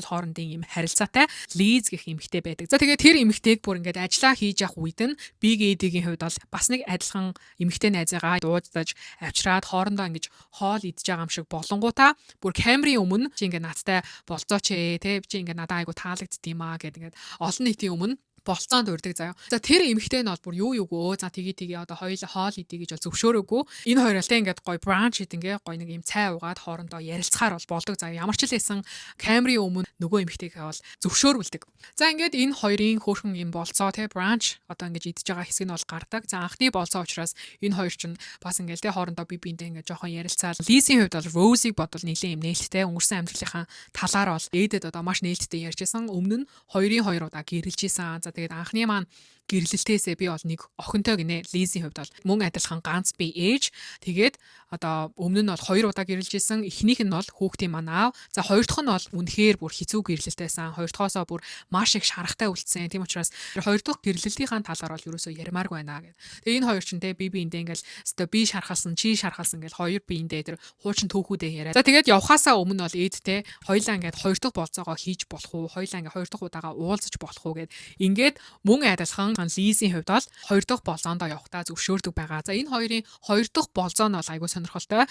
хоорондын юм харилцаатай Liz гэх эмэгтэй байдаг. За тэгээ тэр эмэгтэйг бүр ингээд ажиллаа хийж явах үед нь Big Ed-ийн хувьд бол бас нэг адилхан эмэгтэй найзаагаа дуудаж авчираад хоорондоо ингэж хоол идж байгаа юм шиг болонгуудаа бүр камерын өмнө чи ингээд надтай болцооч тэ чи ингээд надад айгу таалагддсан юм аа гэдэг ингээд олон нийтийн өмнө болцоонд урддаг заяа. За тэр эмэгтэй нь бол бүр юу юугөө за тэгээ одоо хоёулаа хоол идэ гэж бол зөвшөөрөөгүй. Энэ хоёроо тэ ингээд гой бранч гэдэг гой нэг юм цай уугаад хоорондоо ярилцахаар бол болдог заяа. Ямар ч л байсан камерын өмнө нөгөө эмэгтэйгээ бол зөвшөөрүүлдэг. За ингээд энэ хоёрын хөөрхөн юм болцоо тэ бранч одоо ингээд идж байгаа хэсэг нь бол гардаг. За анхны болцоо учраас энэ хоёр ч бас ингээд тэ хоорондоо бие биендээ ингээд жоохон ярилцаал. Лизийн хувьд бол Роузиг бодвол нэлээд юм нээлттэй өнгөрсөн амьдралынхаа талаар бол Эдэд одоо маш нээлттэй ярьжсэн. Өмнө нь хоёрын хоёр удаа гэрэлжсэн. Тэгээд анхны маань гэрлэлтээсээ би бол нэг охинтой гинэ. Лизийн хувьд бол мөн адилхан ганц бие ээж. Тэгээд одоо өмнө нь бол 2 удаа гэрлэлжсэн. Эхнийх нь бол хүүхдийн маань аав. За хоёр дахь нь бол үнэхээр бүр хэцүү гэрлэлтэйсэн. Хоёр дахоосоо бүр маш их шарахтай үлдсэн. Тийм учраас хоёр дахь гэрлэлтийнхаа талаар бол ерөөсөө ярмааргүй байна гэдэг. Тэгээ энэ хоёр ч нэ би биэндээ ингээл өстө би шархалсан, чи шархалсан гэл хоёр биэндээ тэр хуучин түүхүүдээ яриа. За тэгээд явхаасаа өмнө бол эдтэй хоёлаа ингээд хоёр дахь болцоогоо хийж болох уу? Хоёлаа ингээд хоёр дахь удаага уулзаж болох уу гэд ингээд мөн адилхан Лизийн хувьд бол хоёр дахь болзоондоо явахтаа зөвшөөрдөг байгаа. За энэ хоёрын хоёр дахь болзоо нь бол айгүй сонирхолтой.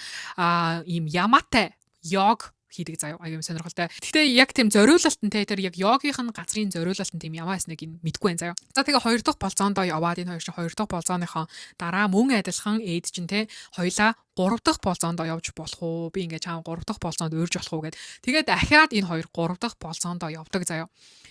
Ийм ямаатай йог хийдэг заяа аяа сонирхолтой. Гэхдээ яг тийм зориулалтан те тэр яг йогийнх нь газрын зориулалтан тийм ямар ясныг мэдгүй байна заяа. За тэгээ хоёр дахь болзоондоо яваад энэ хоёр чинь хоёр дахь болзооныхоо дараа мөн адилхан эд чинь те хоёлаа 3 дахь болзоондоо явж болох уу? Би ингээд чам 3 дахь болзоонд урьж болох уу гэд. Тэгээд дахиад энэ хоёр 3 дахь болзоондоо явдаг заяа.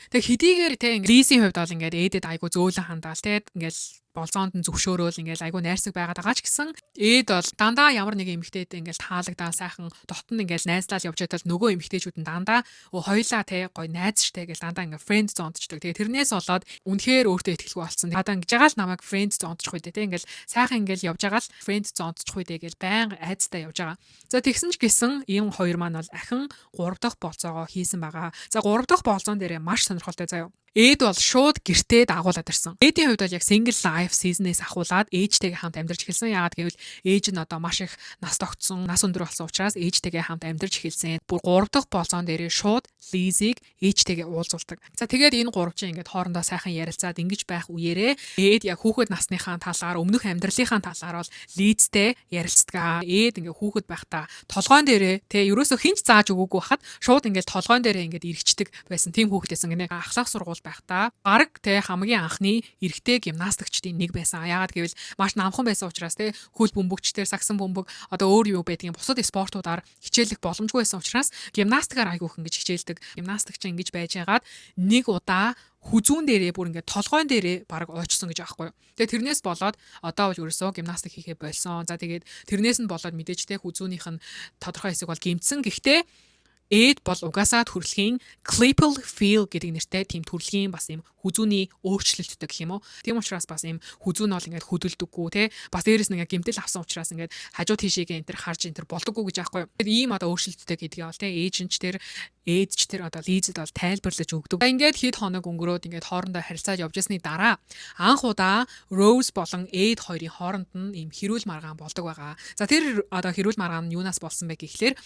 Тэг хэдийгээр те ингээд Лизийн хувьд бол ингээд ээдэд айгу зөөлөн хандаал те ингээд болзоонд нь зөвшөөрөөл ингээл айгу найрсаг байгаад байгаа ч гэсэн ээд бол дандаа ямар нэг эмэгтэйтэй ингээл таалагдаа сайхан дотн ингээл найзлал явж байтал нөгөө эмэгтэйчүүд нь дандаа хоёлаа те гой найз штэ гэж дандаа ингээл фрэнд зондчдаг. Тэгээ тэрнээс болоод үнэхээр өөртөө ихтгэлгүй болсон. Одоо ингэж байгаа л намайг фрэнд зондчих үедээ те ингээл сайхан ингээл явж байгаа л фрэнд зондчих үедээ гэж байнга айцтай явж байгаа. За тэгсэн ч гэсэн ийм хоёр маань бол ахин 3 дахь болцоогоо хийсэн байгаа. За 3 дахь болцоон дээрээ маш сонирхолтой заяа. Эд бол шууд гэртээ дагуулад ирсэн. Эдийн хувьд бол яг single life season-ээс ахуулаад ээжтэйгээ хамт амьдарч эхэлсэн. Яагаад гэвэл ээж нь одоо маш их нас тогтсон, нас өндөр болсон учраас ээжтэйгээ хамт амьдарч эхэлсэн. Бүр 3 дахь болцоон дээрээ шууд Лизийг ээжтэйгээ уулзуулдаг. За тэгээд энэ гурав чинь ингээд хоорондоо сайхан ярилцаад ингэж байх үеэрээ Эд яг хүүхэд насныхаа талаар, өмнөх амьдралынхаа талаар бол Лизтэй ярилцдаг. Эд ингээд хүүхэд байхдаа толгоон дээрээ тэ ерөөсөө хинч зааж өгөөгүй хахад шууд ингээд толгоон дээрээ ингээд иргэждэг байсан. Тийм хүүхдээсэн гинэ. Ахлах сургууль байхдаа баг те хамгийн анхны эрэгтэй гимнастикчдын нэг байсан. Яагаад гэвэл маш намхан байсан учраас те хөл бөмбөгчдэр сагсан бөмбөг одоо өөр юу байдгийг бусад спортуудаар хичээлэх боломжгүй байсан учраас гимнастикаар айгүйх ингэж хичээлдэг. Гимнастикч ингэж байж байгаад нэг удаа хүзүүн дээрээ бүр ингээд толгойн дээрээ баг ойчсон гэж аахгүй. Тэгээ тэрнээс болоод одоо бол ерөөсөө гимнастик хийхээ болсон. За тэгээд тэрнээс нь болоод мэдээж те хүзүүнийх нь тодорхой хэсэг бол гимцсэн. Гэхдээ Эд бол угаасаа төрөлхийн clipal feel гэдэг нэртэй тийм төрөлхийн бас юм хүзүүний өөрчлөлттэй гэх юм уу. Тийм учраас бас юм хүзүүн бол ингээд хөдөлдөггүй те. Бас дээрэс нь ингээд гэмтэл авсан учраас ингээд хажуу тийшээгээ энэ төр харж энэ төр болдоггүй гэж аахгүй. Тэгээд ийм одоо өөрчлөлттэй гэдгийг бол те эйженч тэр ээдч тэр одоо Лизэд бол тайлбарлаж өгдөг. Ингээд хэд хоног өнгөрөөд ингээд хоорондоо харилцаад явж ясны дараа анх удаа Rose болон Эд хоёрын хооронд нь ийм хэрүүл маргаан болдог байгаа. За тэр одоо хэрүүл маргаан нь юунаас болсон бэ гэхлээр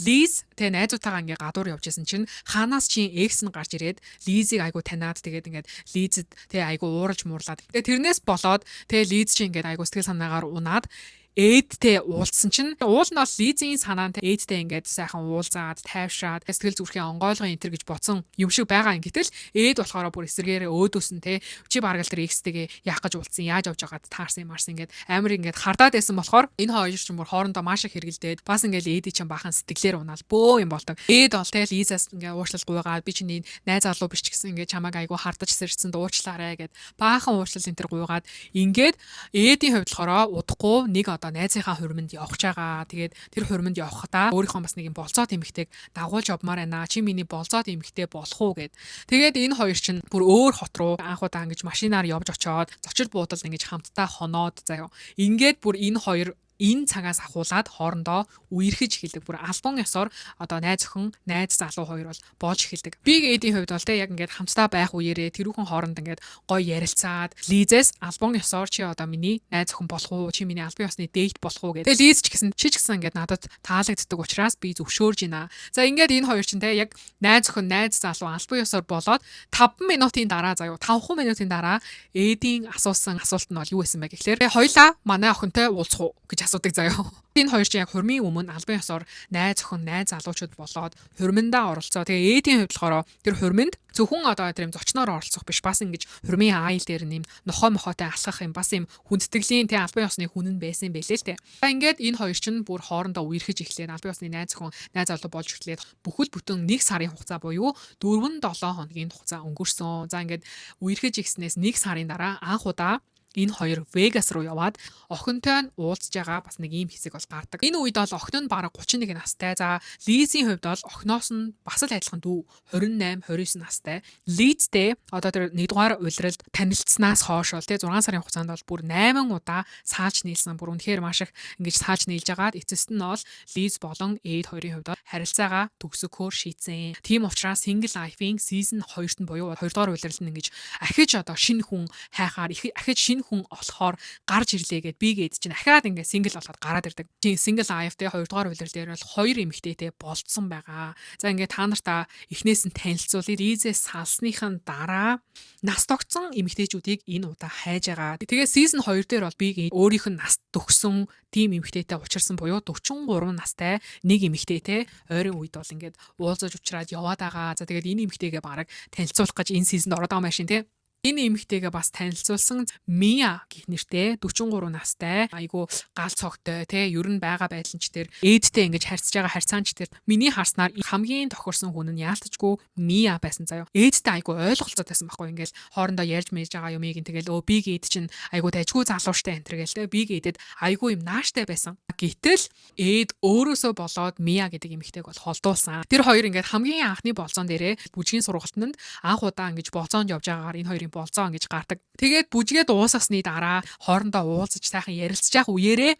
Лиз тэ найзуудтайгаа ингээ гадуур явж исэн чинь хаанаас чинь экс нь гарч ирээд Лизийг айгу таниад тэгээд ингээд Лизэд тэ айгу уурж муурлаад. Тэгээд тэрнээс болоод тэ Лиз чинь ингээд айгу сэтгэл санаагаар унаад Эдтэй уулзсан чинь уул нь бол Лизийн санаанд Эдтэй ингээд сайхан уулзаад тайвшаад сэтгэл зүрхийн онгойлгон энтер гэж бодсон юм шиг байгаа юм. Гэтэл Эд болохоор бүр эсэргээрээ өөдөөсөн те чи баргал тэр экстэйгээ яах гэж уулзсан яаж явж байгаад таарсан юмарсан ингээд амар ингээд хардаад байсан болохоор энэ хоёр ч юм бүр хоорондоо маш их хэргэлдээд бас ингээд Эдийн чинь бахан сэтгэлээр унаал бөө юм болдог. Эд бол те Лизаас ингээд уучлал гуйгаад би чинь найз залуу биш ч гэсэн ингээд чамайг айгу хардаж сэрчсэн уучлаарай гэд баахан уучлал энтер гуйгаад ингээд Эдийн хувьд болохоор удахгүй нэг найзынхаа хурманд явах чагаа. Тэгээд тэр хурманд явахдаа өөрийнхөө бас нэг юм болцоод эмэгтэйг дагуулж явмаар байна. Чи миний болцоод эмэгтэй болох уу гэд. Тэгээд энэ хоёр чинь бүр өөр хот руу анх удаа ингэж машинаар явж очоод зочид буудал ингэж хамтдаа хоноод заяа. Ингээд бүр энэ хоёр энэ цагаас ахуулаад хоорондоо үерхэж эхэлдэг. Бүр альбом ёсоор одоо найз охин, найз залуу хоёр бол болж эхэлдэг. Big Эдийн хувьд бол те яг ингээд хамтдаа байх үеэрээ тэрүүхэн хооронд ингээд гоё ярилцаад Лизээс альбом ёсоор чи одоо миний найз охин болох уу? Чи миний альбом ёсны дейт болох уу гэдэг. Тэгээ Лиз ч гэсэн чи ч гэсэн ингээд надад таалагддаг учраас би зөвшөөрж байна. За ингээд энэ хоёр чинь те яг найз охин, найз залуу альбом ёсоор болоод 5 минутын дараа заяа 5 минутын дараа Эдийн асуусан асуулт нь бол юу байсан бэ гэхлээр хоёлаа манай охинтой уулзах уу гэж асуудаг заяа. Энэ хоёр чинь яг хурмын өмнө альбан ёсоор найз охин, найз залуучууд болоод хурминдаа оролцоо. Тэгээ Эдийн хувьд болохоор тэр хурминд зөвхөн одоо тэр юм зочноор оролцох биш бас ингэж хурмын айл дээр нэм нохоо мохоотой алхах юм бас юм хүндэтгэлийн тэ альбан ёсны хүн нь байсан байлээ л тэ. За ингээд энэ хоёр чинь бүр хоорондоо үерхэж эхлээд альбан ёсны найз охин, найз залуу болж эхлээд бүхэл бүтэн 1 сарын хугацаа буюу 4-7 хоногийн хугацаа өнгөрсөн. За ингээд үерхэж ихснээс 1 сарын дараа анх удаа энэ хоёр Вегас руу яваад охинтой нь уулзж байгаа бас нэг ийм хэсэг бол гардаг. Энэ үед бол охин нь бараг 31 настай. За Лизийн хувьд бол охиноос нь бас л адилхан дүү 28, 29 настай. Лизтэй одоо тэр 1-р улиралд танилцсанаас хойш бол тий 6 сарын хугацаанд бол бүр 8 удаа сааж нийлсэн. Бүр үнэхээр маш их ингэж сааж нийлж агаад эцэст нь бол Лиз болон Эд хоёрын хувьд харилцаагаа төгсөхөөр шийдсэн. Тийм учраас Single Life-ийн season 2-т нь буюу 2-р улиралд нь ингэж ахиж одоо шинэ хүн хайхаар ахиж шинэ хүн олохоор гарч ирлээ гэд Big Ed чинь ахаад ингээд single болоод гараад ирдэг. Чи Single Life-тэй 2-р улирал дээр бол 2 эмэгтэйтэй болцсон байгаа. За ингээд та нартаа эхнээс нь танилцуулъя. Лизээс салсныхын дараа нас тогтсон эмэгтэйчүүдийг энэ удаа хайж байгаа. Тэгээ season 2 дээр бол Big Ed өөрийнх нь нас төгсөн тим эмэгтэйтэй учирсан буюу 43 настай нэг эмэгтэйтэй ойрын үед бол ингээд уулзаж уулзраад яваад байгаа. За тэгээд энэ эмэгтэйгээ бараг танилцуулах гэж энэ season-д ороод байгаа юм шин тий. Энэ эмэгтэйгээ бас танилцуулсан Мия гэх нэртэй 43 настай айгу гал цогтой те ер нь байгаа байдал нь ч тэр ээдтэй ингэж харьцаж байгаа харьцаанч тэр миний харснаар хамгийн тохирсон хүн нь яалтчгүй Мия байсан заяо. Ээдтэй айгу ойлголцоод байсан байхгүй ингээл хоорондоо ярьж мэж байгаа юмыг тэгэл биг ээд чинь айгу дажгүй залууштай энэ гэл те биг эдэд айгу юм нааштай байсан. Гэтэл ээд өөрөөсөө болоод Мия гэдэг эмэгтэйг бол холдуулсан. Тэр хоёр ингээд хамгийн анхны болцоон дээрээ бүжгийн сургалтанд анх удаа ингэж болцоонд явж байгаагаар энэ хоёрын болцоо ингэж гардаг. Тэгээд бүжгээд уусгасны дараа хоорондоо уулзаж сайхан ярилцж явах үеэрээ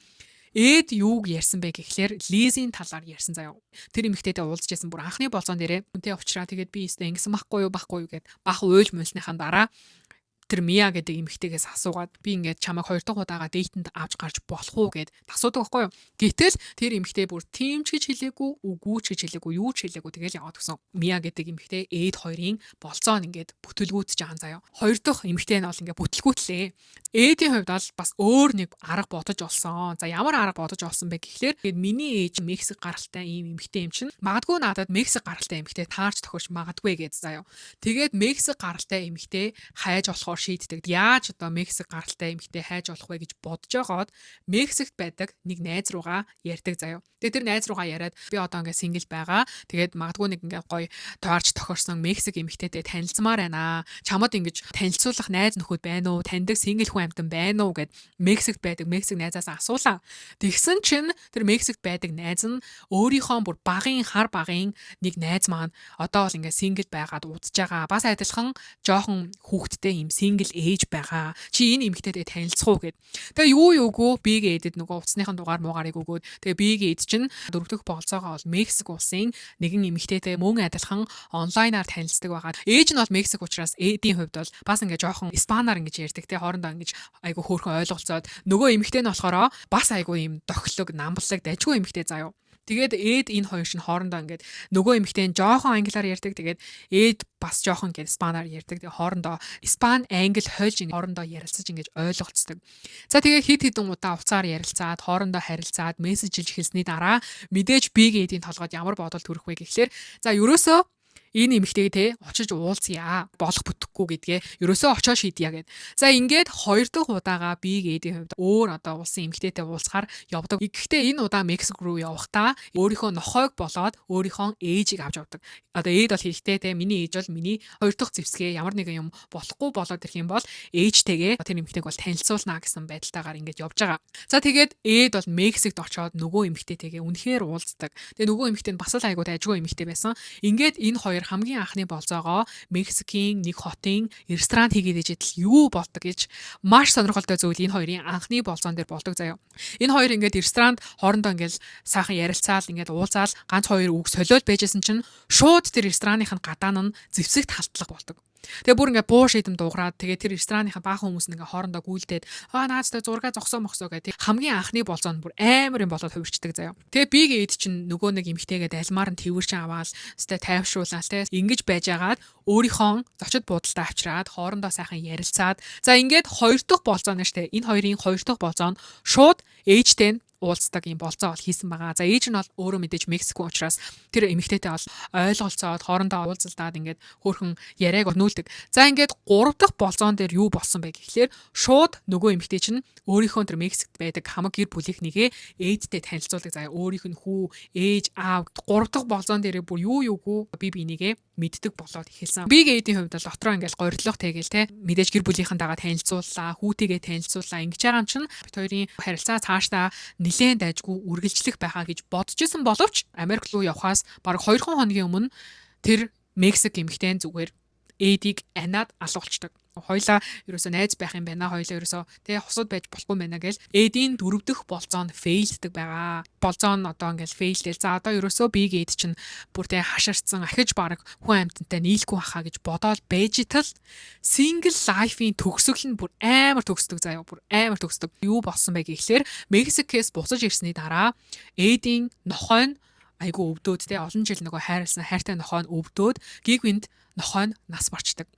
ээд юуг ярьсан бэ гэхлээр Лизийн талаар ярьсан заяа. Тэр эмэгтэйтэй уулзж байсан бүр анхны болцоон дээрээ үнтэй уучраа тэгээд би өстө ингэсэн байхгүй юу гэд бах уйлж мөлснийхэн дараа тэр Мия гэдэг эмэгтэйгээс асуугаад би ингээд чамайг 2 дахь удаага дейтэнд авч гарч болох уу гэд асуудаг байхгүй юу. Гэтэл тэр эмэгтэй бүр тийм ч гэж хэлээгүй, үгүй ч гэж хэлээгүй, юу ч хэлээгүй тэгэл яваад гисэн. Мия гэдэг эмэгтэй ээд хоёрын болцоо нь ингээд бүтлгүүтж байгаа заяа. 2 дахь эмэгтэй нь бол ингээд бүтлгүүтлээ. Ээдийн хувьд бол бас өөр нэг арга бодож олсон. За ямар арга бодож олсон бэ гэхлээр тэгээд миний ээж Мексик гаралтай ийм эмэгтэй юм чинь магадгүй надад Мексик гаралтай эмэгтэй таарч тохирч магадгүй гэж заяа. Тэгээд Мексик гаралтай эмэгтэй хайж болох шийддэг. Яаж одоо Мексик гаралтай эмэгтэй хайж болох вэ гэж бодож байгаад Мексикт байдаг нэг найз руугаа ярьдаг заяа. Тэгээд тэр найз руугаа яриад би одоо ингээд сингл байгаа. Тэгээд магадгүй нэг ингээд гоё таарч тохирсон Мексик эмэгтэйтэй танилцмаар байна. Чамд ингэж танилцуулах найз нөхөд байна уу? Таньдаг сингл хүн амтан байна уу гэд Мексикт байдаг Мексик найзаас асуулаа. Тэгсэн чинь тэр Мексикт байдаг найз нь өөрийнхөө бүр хар багын нэг найз маань одоо бол ингээд сингл байгаад удаж байгаа. Бас адилхан жоохон хүүхэдтэй юм сингл ээж байгаа. Чи энэ эмэгтэйтэй танилцах уу гэд. Тэгээ юугүй биг эдэд нөгөө утасныхан дугаар муугарыг өгөөд тэгээ биг эд чинь 4 дахь болцоогоо бол Мексик улсын нэгэн эмэгтэйтэй мөн адилхан онлайнаар танилцдаг байгаа. Ээж нь бол Мексик учраас эдийн хувьд бол бас ингээд жоохон испанаар ингэж ярьдаг те хоорондоо ингэж айгу хөөрхөн ойлголцоод нөгөө эмэгтэй нь болохоор бас айгу юм дохлог намблаг дажгүй эмэгтэй заяа. Тэгээд ээд энэ хоёр шин хоорондоо ингээд нөгөө эмэгтэй нь жоохон англиар ярьдаг. Тэгээд ээд бас жоохон ингээд испанаар ярьдаг. Тэгээд хоорондоо испан англи хойлж ингээд хоорондоо ярилцаж ингээд ойлголцдог. За тэгээд хит хитэн удаа уцаар ярилцаад хоорондоо харилцаад мессежлж хэлсний дараа мэдээж биг эдийн толгойд ямар бодол төрөх вэ гэхлээр за ерөөсөө энэ эмэгтэйг те очиж уулзъя болох бүтэхгүй гэдгээ ерөөсөө очоо шийдъя гэд. За ингээд 2 дахь удаага биг эдийн хувьд өөр одоо улсын эмэгтэйтэй уулзахаар явдаг. Гэхдээ энэ удаа Мексик руу явахдаа өөрийнхөө нохойг болоод өөрийнхөө ээжийг авч явдаг. Одоо ээд бол хэрэгтэй те миний ээж бол миний 2 дахь зэвсгээ ямар нэгэн юм болохгүй болоод ирэх юм бол ээжтэйгээ тэр эмэгтэйг бол танилцуулна гэсэн байдалтайгаар ингээд явж байгаа. За тэгээд ээд бол Мексикт очоод нөгөө эмэгтэйтэйгээ үнэхээр уулздаг. Тэгээ нөгөө эмэгтэй нь бас л айгуу дайжгүй эмэгтэй байсан. Ингээд энэ хоёр хамгийн анхны болцоогоо Мексикийн нэг хотын ресторан хийгээд ижил юу болдог гэж маш сонирхолтой зүйл энэ хоёрын анхны болцоон дээр болдог заяа. Энэ хоёр ингээд ресторанд хоорондоо ингээд сайхан ярилцаал ингээд уулзаал ганц хоёр үг солиод байжсэн чинь шууд тэр ресторанын гадаан нь зэвсэгт халтлага болдог. Тэгээ бүр ингээ буу шийдэм дуугараад тэгээ тэр ресторанынхаа баахан хүмүүс ингээ хоорондоо гүйлдээд наадтай зурга зогсоо мохсоо гэдэг хамгийн анхны болцоонд бүр амар юм болоод хувирчдаг заяа. Тэгээ биг эд чинь нөгөө нэг эмэгтэйгээд альмаар нь тэрвэрч аваад өстэй тайвшруулаад те ингэж байжгаад өөрийнхөө зочид буудалтай авчираад хоорондоо сайхан ярилцаад за ингээд 2 дахь болцоо нь штэ энэ хоёрын 2 дахь болцоо нь шууд ээжтэй нь уулздаг юм болцоо бол хийсэн байгаа. За ээж нь бол өөрөө мэдээж Мексик учраас тэр эмэгтэйтэй бол ойлголцоод хоорондоо уулзалдаад ингээд хөөрхөн яриаг өрнүүлдэг. За ингээд 3 дахь болцоон дээр юу болсон бэ гэхлээр шууд нөгөө эмэгтэй чинь өөрийнхөө тэр Мексикт байдаг хамаг гэр бүлийнхнийгээ ээдтэй танилцуулдаг. За өөрийнх нь хүү, ээж, аав 3 дахь болцоон дээр бүр юугүй би бинийгээ мэддэг болоод эхэлсэн. Биг эдийн хувьд бол дотроо ингээд горилох тэгэл те мэдээж гэр бүлийнхэнтэйгээ танилцууллаа, хүүтэйгээ танилцууллаа ингэж байгаа юм чинь бид хоёрын харилцаа цаашдаа нилээн дайжгүй үргэлжлэх байхаа гэж бодож исэн боловч Америк руу явхаас бараг 2 хоногийн өмнө тэр Мексик эмэгтэй зүгээр ээдийг анаад алуулцдаг. Хойлоо ерөөсөө найз байх юм байна. Хойлоо ерөөсөө тэгээ хусууд байж болохгүй байна гэж эдийн 4 дахь болцоонд фейлддэг байгаа. Болцоо нь одоо ингээл фейлдэл. За одоо ерөөсөө биг эд чинь бүр тэгээ хаширцсан ахиж бараг хүн амьтантай нийлэхгүй хаа гэж бодоод байж тал single life-ийн төгсгөл нь бүр амар төгсдөг заяа. Бүр амар төгсдөг. Юу болсон бэ гэхлээр Мексикээс буцаж ирсний дараа эдийн нохой нь айгу өвдөөд те олон жил нөгөө хайрлсан хайртай нохой нь өвдөөд гигвинд нохой нь нас барчдаг.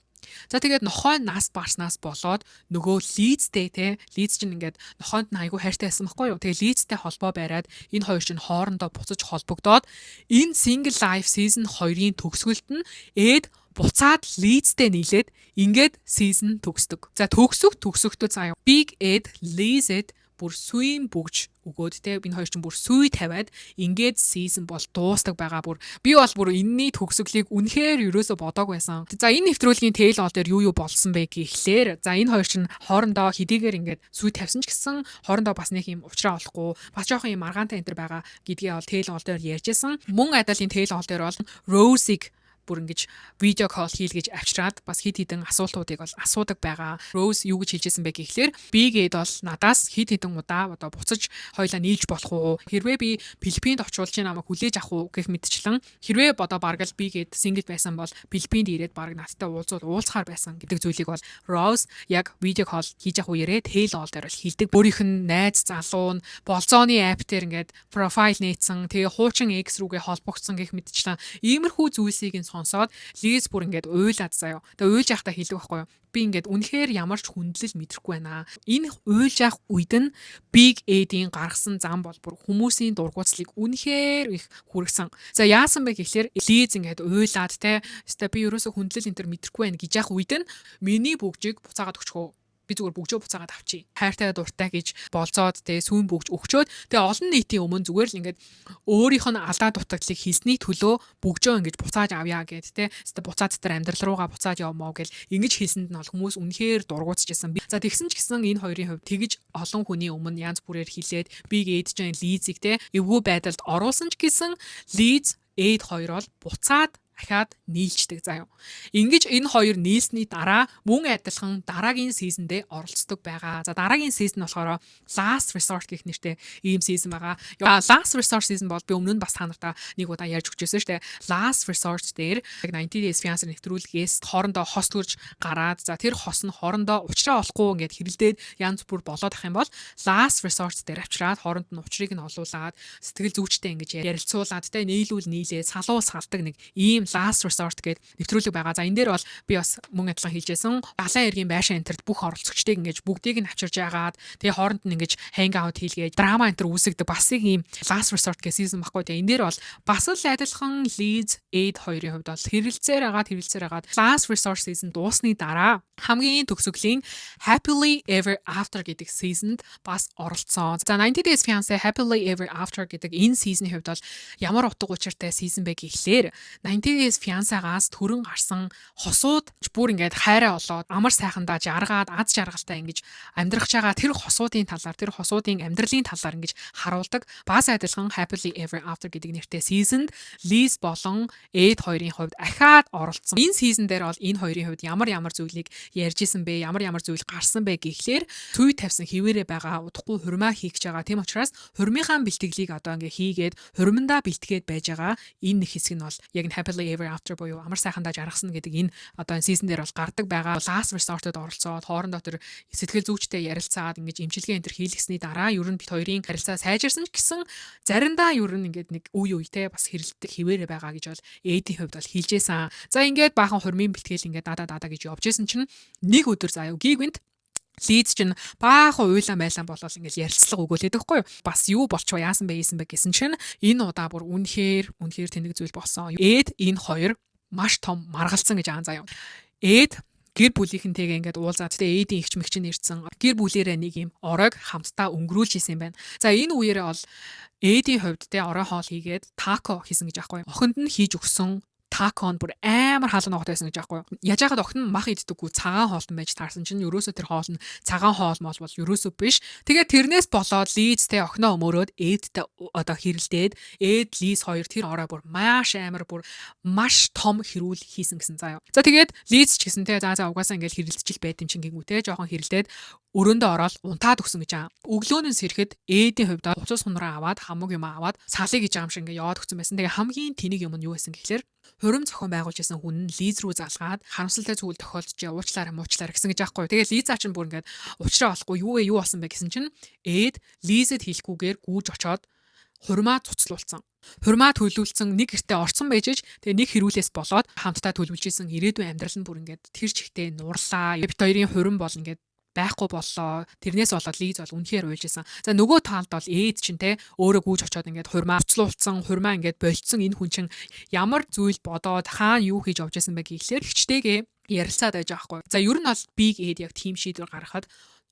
За тэгээд нохой нас барснаас болоод нөгөө Лизтэй те Лиз чинь ингээд нохойд нь айгүй хайртай байсан байхгүй юу. Тэгээд Лизтэй холбоо бариад энэ хоёр чинь хоорондоо буцаж холбогдоод энэ single life season 2-ын төгсгөлд нь эд буцаад Лизтэй нийлээд ингээд season төгсдөг. За төгсөхдөө заяа Big Ed Lizэд бүр сүйн бүгж өгөөд те энэ хоёр чинь бүр сүй тавиад ингээд season бол дуустдаг байгаа. Бүр би бол бүр энэний төгсгөлийг үнэхээр ерөөсө бодог байсан. За энэ нэвтрүүлгийн tail all дээр юу болсон бэ гэхлээр за энэ хоёр чинь хоорондоо хэдийгээр ингээд сүй тавьсан ч гэсэн хоорондоо бас нэг юм уучраа олохгүй бас жоохон юм маргаантай энэ төр байгаа гэдгээ бол tail all дээр ярьжсэн. Мөн адилын tail all дээр бол Rose-ийг бүр ингэж видео кол хийлгэж авчираад бас хид хідэн асуултуудыг бол асуудаг байгаа. Rose юу гэж хэлжсэн бэ гэхлээр Big Ed бол надаас хид хідэн удаа одоо буцаж хоёлаа нийлж болох уу? Хэрвээ би Филиппинд очивол чи намайг хүлээж авах уу гэх мэтчлэн хэрвээ одоо бараг л Big Ed single байсан бол Филиппинд ирээд бараг надтай уулзахаар байсан гэдэг зүйлийг бол Rose яг видео кол хийж авах үеэрээ tail all дээр бол хэлдэг. Өөрийнх нь найз залуу нь болцооны апп дээр ингээд профайл нээсэн. Тэгээ хуучин X рүүгээ холбогдсон гэх мэтчлэн иймэрхүү зүйлсийг сонсоод Liz бүр ингээд уйлаад заяа. Тэгээ уйлж явахдаа хэлдэг байхгүй юу? Би ингээд үнэхээр ямар ч хүндлэл мэдрэхгүй байна. Энэ уйлж явах үед нь Big Ed-ийн гаргасан зам бол бүр хүмүүсийн дургуутслыг үнэхээр их хүргэсэн. За яасан бэ гэхлээр Liz ингээд уйлаад те өстой би ерөөсө хүндлэл энэ төр мэдрэхгүй байна гэж явах үед нь миний бүгжийг буцаагаад өгчихөө. Би зүгээр бүгжөө буцаагаад авчи. Хайртай дуртай гэж болцоод тэгээ сүүн бүгж өгчөөд тэгээ олон нийтийн өмнө зүгээр л ингээд өөрийнх нь алдаа дутагдлыг хийсний төлөө бүгжөө ингэж буцааж авъя гэд тэ. Өөртөө буцаад тэр амьдрал руугаа буцааж явмаа гэл ингэж хэлсэнд нь бол хүмүүс үнэхээр дургуутчихсан. За тэгсэн ч гэсэн энэ хоёрын хувьд тэгж олон хүний өмнө янз бүрээр хэлээд Big Ed ч Liz-ийг тэ эвгүй байдалд оруулсан ч гэсэн Liz Ed хоёр бол буцаад дахиад нийлждэг заяа. Ингэж энэ хоёр нийлсний дараа мөн адилхан дараагийн сизондээ оролцдог байгаа. За дараагийн сизон болохоор Last Resort гэх нэртэй ийм сизон байгаа. Last Resort season бол би өмнө нь бас та нартай нэг удаа ярьж өгчээсэн шүү дээ. Last Resort дээр яг 90 Days Fiancé нэвтрүүлгээс хоорондоо хос төрж гараад за тэр хос нь хоорондоо уучраа олохгүй ингээд хэрэлдээд янз бүр болоод ах юм бол Last Resort дээр авчираад хооронд нь учрыг нь олуулаад сэтгэл зүйчтэй ингэж ярилцуулаад тэ нийлүүл нийлээ салуу салдаг нэг ийм Last Resort гэдэг нэвтрүүлэг байгаа. За энэ дээр бол би бас мөн адилхан хэлжсэн. Далайн эргийн байшин энтерт бүх оролцогчдыг ингэж бүгдийг нь авчирж яагаад тэгээ хооронд нь ингэж hang out хийлгээд драма энтер үүсгдэг бас нэг ийм Last Resort гэх season баггүй. Тэгээ энэ дээр бол бас л адилхан Liz Ed хоёрын хувьд бол хэрэлцээр агаад Last Resort season дуусны дараа хамгийн төгсгөлийн Happily Ever After гэдэг seasoнд бас оролцсон. За 90 Days Fiancé Happily Ever After гэдэг энэ season-ийн хувьд бол ямар утга учиртай season бэ гэхлээр 90 Days Fiancé-гаас төрөн гарсан хосууд бүр ингээд хайраа олоод амар сайхандаа жаргаад аз жаргалтай ингэж амьдрах чагаа тэр хосуудын талаар тэр хосуудын амьдралын талаар ингэж харуулдаг. Бас адилхан Happily Ever After гэдэг нэртэй seasoнд Liz болон Ed хоёрын хувьд ахаад оролцсон. Энэ season дээр бол энэ хоёрын хувьд ямар зүйлийг ярьж исэн бэ? Ямар зүйл гарсан бэ гэхлээр түй тавьсан хിവэрэ байгаа удахгүй хурмаа хийх гэж байгаа. Тийм учраас хурмынхаа бэлтгэлийг одоо ингээ хийгээд хурмандаа бэлтгээд байж байгаа. Энэ нэг хэсэг нь бол яг нь Happily Ever After буюу амар сайхандаа жаргасан гэдэг энэ одоо энэ season дээр бол гардаг байгаа. Last Resort-д оролцоод хоорондоо тэр сэтгэл зүйчтэй ярилцаад ингэж имчилгээ энэ төр хийлгэсний дараа ер нь бит хоёрын харилцаа сайжирсан ч гэсэн заримдаа ер нь ингээд нэг үе бас хэрэлдэх хിവэрэ байгаа гэж бол Ed-ийн хувьд бол хэлжсэн. За ингээд баахан хурмын бэлтгэл ингээд даа гэж явж исэн чинь нэг өдөр заяа гигвинт Liz чинь баахан уйлан байлаа болол ингээл ярилцлага өгөөлээд байхгүй юу? Бас юу болчихоо яасан бэ гэсэн чинь энэ удаа бүр үнэхээр тэнэг зүйл болсон. Ed энэ хоёр маш том маргалцсан гэж аан заяа. Ed гэр бүлийнхэнтэйгээ ингээд уулзаад тэгээ Ed-ийн эгч мэгч нэрсэн гэр бүлээрээ нэг юм оройг хамтдаа өнгөрүүлж исэн юм байна. За энэ үеэрээ бол Ed-ийн хувьд тэ орой хоол хийгээд тако хийсэн гэж аахгүй. Охинд нь хийж өгсөн такон бүр амар хаалга ногт байсан гэж аахгүй. Яаж яагаад охин нь мах иддэггүй цагаан хоолтон байж таарсан чинь ерөөсөө тэр хоол нь цагаан хоол мол бол ерөөсөө биш. Тэгээд тэрнээс болоод Liz тэ охиноо өмөрөөд Edтэй одоо хэрэлдээд Ed Liz хоёр тэр орой бүр маш том хэрүүл хийсэн гэсэн заяа. За тэгээд Liz ч гэсэн тэ за угаасаа ингээл хэрэлдэж байт юм чинь гингүүтэй жоохон хэрэлдээд өрөөндөө ороод унтаад өгсөн гэж аа. Өглөөнөөс сэрэхэд Ed-ийн хувьд уцаас хунраа аваад хамаг юм аваад салыг гэж аам шиг ингээ яваад өгсөн байсан. Тэгээ хамгийн тэнэг юм нь юу байсан гэхэлэр хурим зохион байгуулж исэн хүн нь Liz рүү залгаад харамсалтай зүйл тохиолдож уучлаарай гэж аахгүй. Тэгээ Liz чинь бүр ингээд уучраа олохгүй юу болсон бэ гэсэн чинь Ed Liz-эд хэлэхгүйгээр гүүж очоод хурмаа цуцлуулсан. Хурмаа төлөвлөсөн нэг гэртээ орсон байжж тэгээ нэг хэрүүлээс болоод хамтдаа төлөвлөж исэн ирээдүйн амьдрал нь бүр ингээд тэр чигтээ нуурлаа. Бит хоёрын хурим бол ингээд байхгүй боллоо. Тэрнээс болоод Лиз бол үнэхээр уйлжсэн. За нөгөө талд бол Эд чинь те өөрөө гүйж очоод ингээд хурмаа уцлуулсан, хурмаа ингээд болцсон энэ хүн чинь ямар зүйл бодоод хаана юу хийж явж байсан бэ гэхлээр хчтэйгээ ярилцаад байж байгаа байхгүй. За ер нь бол Big Ed яг team шийдвэр гаргахад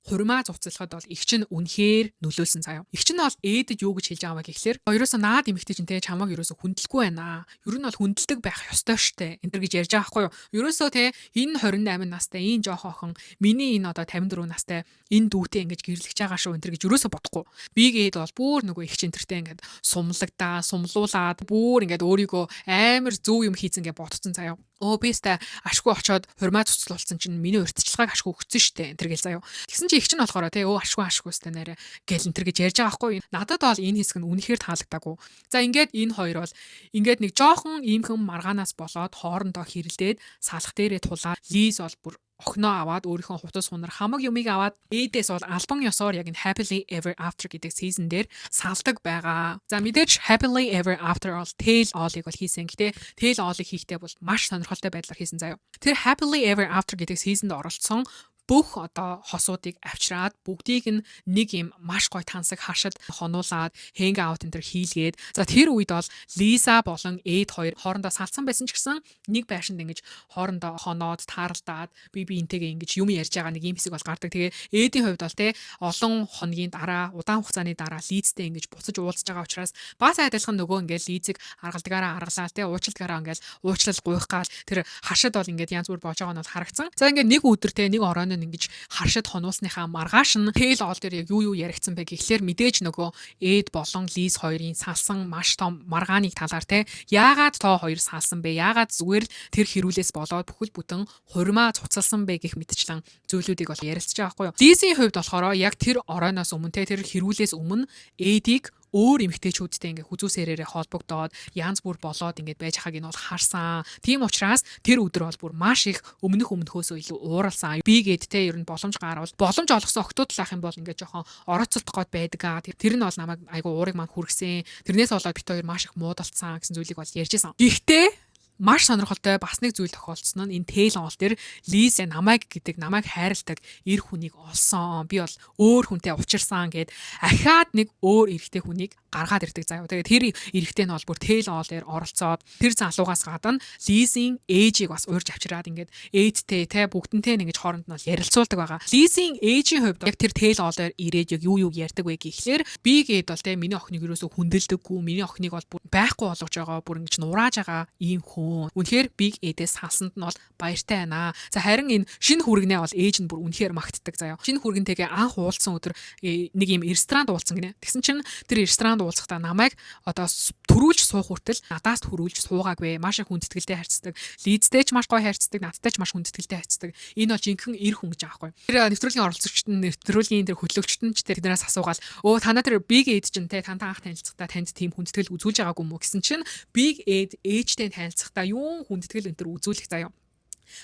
хурмаа зуцлахад бол их чинь үнэхээр нөлөөлсөн заяа. Их чинь бол Эдэд юу гэж хэлж байгаа вэ гэхлээр ерөөсөө наад эмэгтэй чинь те чамаг ерөөсөө хүндлэхгүй байна. Ер нь бол хүндэлдэг байх ёстой штэ. Энд төр гэж ярьж байгаа байхгүй юу. Ерөөсөө те энэ 28 настай энэ жоох охин миний энэ одоо 54 настай энэ дүүтэй ингэж гэрлэж байгаа шүү энэ төр гэж ерөөсөө бодохгүй. Big Ed бол бүр нөгөө их чинь тэртээ ингээд сумлагдаа, сумлуулаад бүр ингээд өөрийгөө амар зөв юм хийцэн гэж бодцсон заяа. Бэстэ ашгүй очоод хурмаа цуцлуулсан чинь миний урьдчилгааг ашгүй өгсөн штэ энэ төр гэл заяа. Тэгсэн чинь их чинь болохоор те ашгүй штэ нэрэ гэл энэ төр гэж ярьж байгаа байхгүй. Надад бол энэ хэсэг нь үнэхээр таалагдаагүй. За ингээд энэ хоёр бол ингээд нэг жоохон иймхэн маргаанаас болоод хоорондоо хэрэлдээд салах дээрээ тулаад Лиз бол бүр охиноо аваад өөрийнхөө хутас хунар хамаг юмыг аваад Эдээс бол албан ёсоор яг энэ Happily Ever After гэдэг season дээр салдаг байгаа. За мэдээж Happily Ever After all Tell All-ыг бол хийсэн. Гэтэ Tell All-ыг хийхдээ бол маш сонирхолтой байдлаар хийсэн заяа. Тэр Happily Ever After гэдэг season-д оролцсон бүх одоо хосуудыг авчираад бүгдийг нь нэг юм маш гоё тансаг хашид хонуулаад hang out энэ төр хийлгээд за тэр үед бол Лиза болон Эд хоёр хоорондоо салцсан байсан ч гэсэн нэг байшинд ингэж хоорондоо хоноод тааралдаад би энтэйгээ ингэж юм ярьж байгаа нэг юм хэсэг бол гардаг. Тэгээ Эдийн хувьд бол те олон хоногийн дараа удаан хугацааны дараа Лизтэй ингэж буцаж уулзж байгаа учраас бас адилхан нөгөө ингээд Лизиг аргалдгаараа аргалаа те уучлалгаараа ингээд уучлал гуйх гал тэр хашид бол ингээд янз бүр боож байгаа нь бол харагдсан. За ингээд нэг өдөр те нэг оройн ингэж харшид хонуулсныхаа маргааш нь Tell All дээр яг юу яригдсан бэ гэхлээр мэдээж нөгөө Эд болон Лиз хоёрын салсан маш том маргааныг талаар те яагаад тоо хоёр салсан бэ? Яагаад зүгээр л тэр хэрүүлээс болоод бүхэл бүтэн хурмаа цуцалсан бэ гэх мэтчлэн зүйлүүдийг бол ярилцж байгаа байхгүй юу? Лизийн хувьд болохоор яг тэр оройноос өмнө те тэр хэрүүлээс өмнө Эдийг өөр эмэгтэйчүүдтэй ингээ хүзүүсээрээ холбогдоод янз бүр болоод ингээд байж байгааг нь бол харсан. Тийм учраас тэр өдөр бол бүр маш их өмнөхөөсөө илүү ууралсан. Big Edтэй ер нь боломж гарвал боломж олгосон октод талах юм бол ингээд жоохон ороцолт гоод байдаг. Тэр нь бол намайг айгу уурыг маань хүргсэн. Тэрнээс болоод бит хоёр маш их муудалцсан гэсэн зүйлийг бол ярьжсэн. Гэхдээ маш сонирхолтой бас нэг зүйл тохиолдсон нь энэ Tell All дээр Лиз намайг хайрладаг эр хүнийг олсон. Би бол өөр хүнтэй учирсан гэд ахаад нэг өөр эрэгтэй хүнийг гаргаад ирдэг заяа. Тэгээд тэр эрэгтэй нь бол бүр Tell All дээр оролцоод тэр залуугаас гадна Лизийн ээжийг бас уурж авчираад ингээд Эдтэй те бүгдэнтэй ингэж хооронд нь бол ярилцуулдаг байгаа. Лизийн ээжийн хувьд яг тэр Tell All дээр ирээд яг юу ярьдаг вэ гэхлээр Big Ed бол те миний охиныг юусоо хүндэлдэггүй, миний охиныг бол бүр байхгүй болгож байгаа, бүр ингэж нурааж байгаа ийм хүн. Үнэхээр Big Edээс салсанд нь бол баяртай байна. За харин энэ шинэ хүргэнээ бол ээж нь бүр үнэхээр магтдаг заяа. Шинэ хүргэнтэйгээ анх уулзсан өдөр нэг юм ресторанд уулзсан гинэ. Тэгсэн чинь тэр ресторанд уулзахдаа намайг одоо төрүүлж суух хүртэл надаас төрүүлж суугаагүй. Маш их хүндэтгэлтэй харьцдаг. Лизтэй ч маш гоё харьцдаг, надтай ч маш хүндэтгэлтэй харьцдаг. Энэ бол жинхэнэ эр хүн гэж аахгүй. Тэр нэвтрүүлгийн оролцогчд нь нэвтрүүлгийн тэр хөтлөгчд нь ч тэрнээс асуугаал танаа тэр Big Ed чинь те тантай анх танилцахдаа танд тийм хүндэтгэл үзүүлж байгаагүй мүү гэсэн чинь Big Ed ээжтэй танилцахдаа юу хүндэтгэл энэ төр үзүүлэх заяа.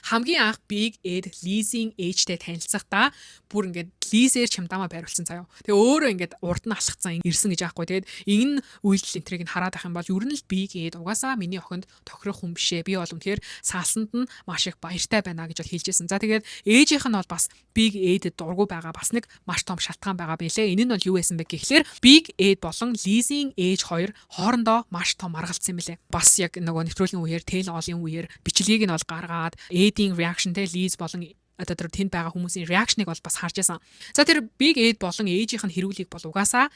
Хамгийн анх Big Ed Lizийн ээжтэй танилцахдаа бүр ингээд Лизээр чамдамаа байруулсан заяа. Тэгээ өөрөө ингээд урд нь алхацсан ирсэн гэж аахгүй. Тэгээд энэ үйлдэл энтрийг нь хараад ах юм бол ер нь л Big Ed угаасаа миний охинд тохирох хүн бишээ. Би бол үнэхээр салсанд нь маш их баяртай байна гэж бол хэлжсэн. За тэгээд ээжийнх нь бол бас Big Ed-д дургу байгаа бас нэг маш том шалтгаан байгаа байлээ. Энэ нь бол юу байсан бэ гэхлээр Big Ed болон Lizийн ээж хоёр хоорондоо маш том маргалцсан юм билээ. Бас яг нөгөө нэвтрүүлгийн үеэр Tell All-ын үеэр бичлэгийг нь бол гаргаад Эдийн реакшн те Лиз болон одоо тэр тэнд байгаа хүмүүсийн реакшныг бол бас харж байсан. За тэр Big Ed болон ээжийнх нь хэрүүлийг бол угаасаа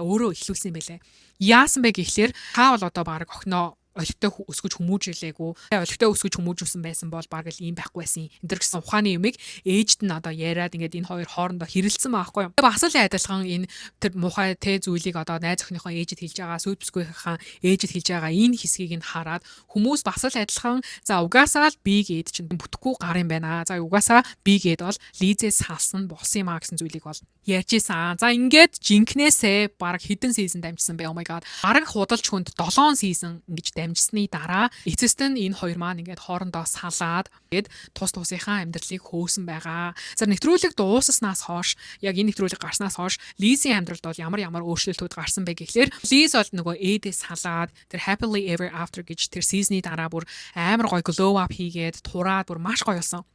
өөрөө ихлүүлсэн юм байлээ. Яасан бэ гэхлээр та бол одоо баг охиноо олигтой өсгөж хүмүүжүүлээгүй. Олигтой өсгөж хүмүүжүүлсэн байсан бол баг л ийм байхгүй байсан. Энд төр гэсэн ухааны юмыг ээжд нь одоо яриад ингээд энэ хоёр хоорондоо хэрэлцсэн байхгүй юу. Бас л адилхан энэ тэр муухай тэ зүйлийг одоо найз охиныхоо ээжэд хэлж байгаа, сүйдбсгүйхээ ээжэд хэлж байгаа энэ хэсгийг нь хараад хүмүүс бас л адилхан за угаасаа л Big Ed чинь бүтэхгүй гар юм байна. За угаасаа Big Ed бол Лизээс салсан болсон юм а гэсэн зүйлийг бол ярьж исэн. За ингээд жинкнээсээ баг хэдэн сизон дамжсан бэ? Oh my god. Бараг худалч хүнд 7 сизон ингэж дамжсны дараа эцэст нь энэ хоёр маань ингээд хоорондоо салаад тэгээд тус тусынхаа амьдралыг хөөсөн байгаа. За нэвтрүүлэг дуусснаас хойш яг энэ нэвтрүүлэг гарснаас хойш Лизийн амьдралд бол ямар өөрчлөлтүүд гарсан бэ гэхлээр Лиз бол нөгөө Эдээс салаад тэр Happily Ever After гэж тэр сизны дараа бүр амар гоё glow up хийгээд тураад бүр маш гоё болсон.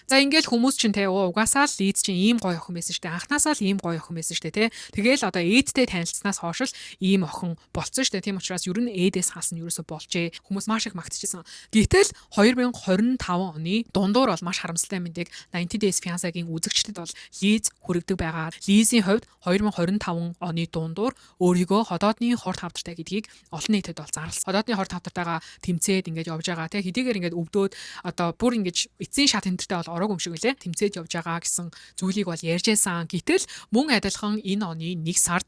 За ингээд хүмүүс чинь те угаасаа л Лиз чинь ийм гоё охин байсан шүү дээ. Анхнаасаа л ийм гоё охин байсан шүү дээ, те. Тэгээл одоо ээдтэй танилцсанаас хойш л ийм охин болсон шүү дээ. Тийм учраас ер нь ээдээс хас нь ерөөсө болжээ. Хүмүүс маш их магтчихсан. Гэтэл 2025 оны дундуур бол маш харамсалтай мэдээг 90 Days Fiancé-гийн үзэгчдэд бол Лиз хүргэдэг байгаа. Лизийн хувьд 2025 оны дундуур өөрийгөө ходоодны хорт хавдартай гэдгийг олон нийтэд бол зарласан. Ходоодны хорт хавдартайгаа тэмцээд ингээд явж байгаа, те. Хэдийгээр ингээд өвдөөд одоо бүр ингээд эцсийн шат хэмтэртэй бол ороог юм шиг үлээ тэмцээд явж байгаа гэсэн зүйлийг бол ярьжсэн. Гэтэл мөн адилхан энэ оны 1 сард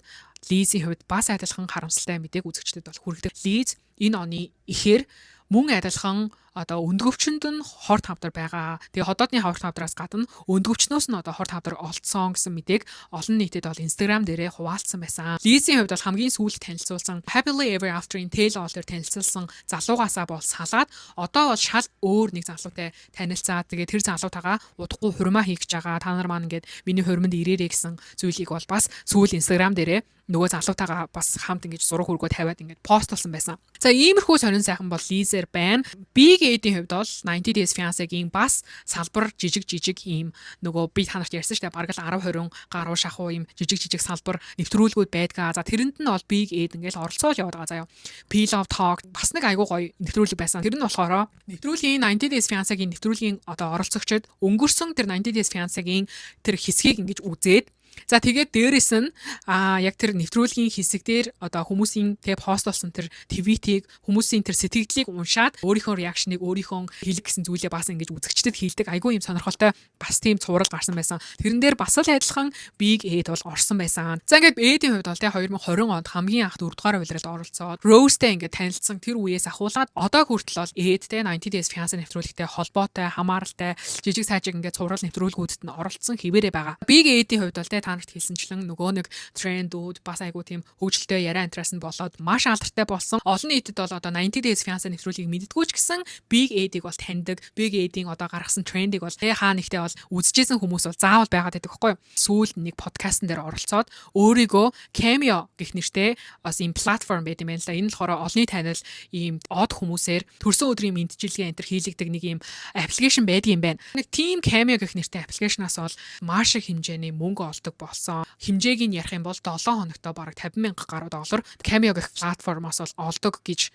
Лизийн хувьд бас адилхан харамсалтай мэдээг үзэгчдэд бол хүргэдэг. Лиз энэ оны ихээр мөн адилхан одоо өндгөвчөнд нь хорт хавдар байгаа. Тэгээ ходоодны хорт хавдараас гадна өндгөвчнөөс нь одоо хорт хавдар олцсон гэсэн мэдээг олон нийтэд бол Instagram дээрээ хуваалцсан байсан. Лизийн хувьд бол хамгийн сүүлд танилцуулсан Happily Ever After-ийн Tell All-оор танилцуулсан залуугаасаа бол салаад одоо бол шал өөр нэг залуутай танилцаад тэгээ тэр залуутайгаа удахгүй хурмаа хийх гэж байгаа. Та нар маань ингээд миний хурманд ирээрэй гэсэн зүйлийг бол бас сүүл Instagram дээрээ нөгөө залуутайгаа бас хамт ингэж зураг хүргөө тавиад ингэж постлсон байсан. За иймэрхүү сонин сайхан бол Лизер байна. Big Ed-ийн хувьд бол 90 Days Fiancé-гийн бас салбар жижиг ийм нөгөө би та нарт ярьсан шүү дээ. Бараг л 10-20 гаруй шахуу ийм жижиг салбар нэвтрүүлгүүд байдгаа. За тэрэнд нь бол Big Ed ингээл оролцоол яваад байгаа заяа. Pillow Talk бас нэг айгуу гоё нэвтрүүлэг байсан. Тэр нь болохоор нэвтрүүлгийн 90 Days Fiancé-гийн нэвтрүүлгийн одоо оролцогчид өнгөрсөн тэр 90 Days Fiancé-гийн тэр хэсгийг ингэж үзээд за тэгээд дээрэс нь яг тэр нэвтрүүлгийн хэсэг дээр одоо хүмүүсийн тэг постлсон тэр твитийг хүмүүсийн тэр сэтгэлдлийг уншаад өөрийнхөө реакшныг өөрийнхөө хэлэх гэсэн зүйлээ бас ингэж үзэгчдэд хэлдэг айгүй юм сонирхолтой бас тийм цуврал гарсан байсан. Тэрэн дээр бас л адилхан Big Ed бол орсон байсан. За ингээд Ed-ийн хувьд бол тэг 2020 онд хамгийн анх 4 дугаар улиралд оролцоод Rose-тэй ингээд танилцсан тэр үеэс ахуулаад одоо хүртэл бол Ed-тэй 90 Days Fiancé нэвтрүүлэгтэй холбоотой хамааралтай жижиг сажиг ингээд цуврал нэвтрүүлгүүдэд нь оролцсон хэвээрээ байгаа. Big Ed-ийн хувьд бол та нарт хэлсэнчлэн нөгөө нэг трендүүд бас айгуу тийм хөгжилтэй яриа антраас нь болоод маш алдартай болсон. Олон нийтэд бол одоо 90 Days Fiancé нэвтрүүлгийг мэддэггүй ч гэсэн Big Ed-ийг бол таньдаг. Big Ed-ийн одоо гаргасан трендийг бол хаа нэгтээ бол үзчихсэн хүмүүс бол заавал байгаад байдаг байхгүй юу? Сүүлд нэг подкастн дээр оролцоод өөрийгөө Cameo гэх нэртэй бас ийм платформ байт юм байна л да. Энэ болохоор олонний танил ийм од хүмүүсээр төрсөн өдрийн мэдчилгээ энтер хийлэгдэг нэг ийм аппликейшн байдаг юм байна. Нэг Team Cameo гэх нэртэй аппликейшнаас бол маш их хэмжээний мөнгө олдог болсон. Хэмжээг нь ярих юм бол 7 хоногт бараг 50,000 гаруй доллар Cameo гэх платформоос бол олдог гэж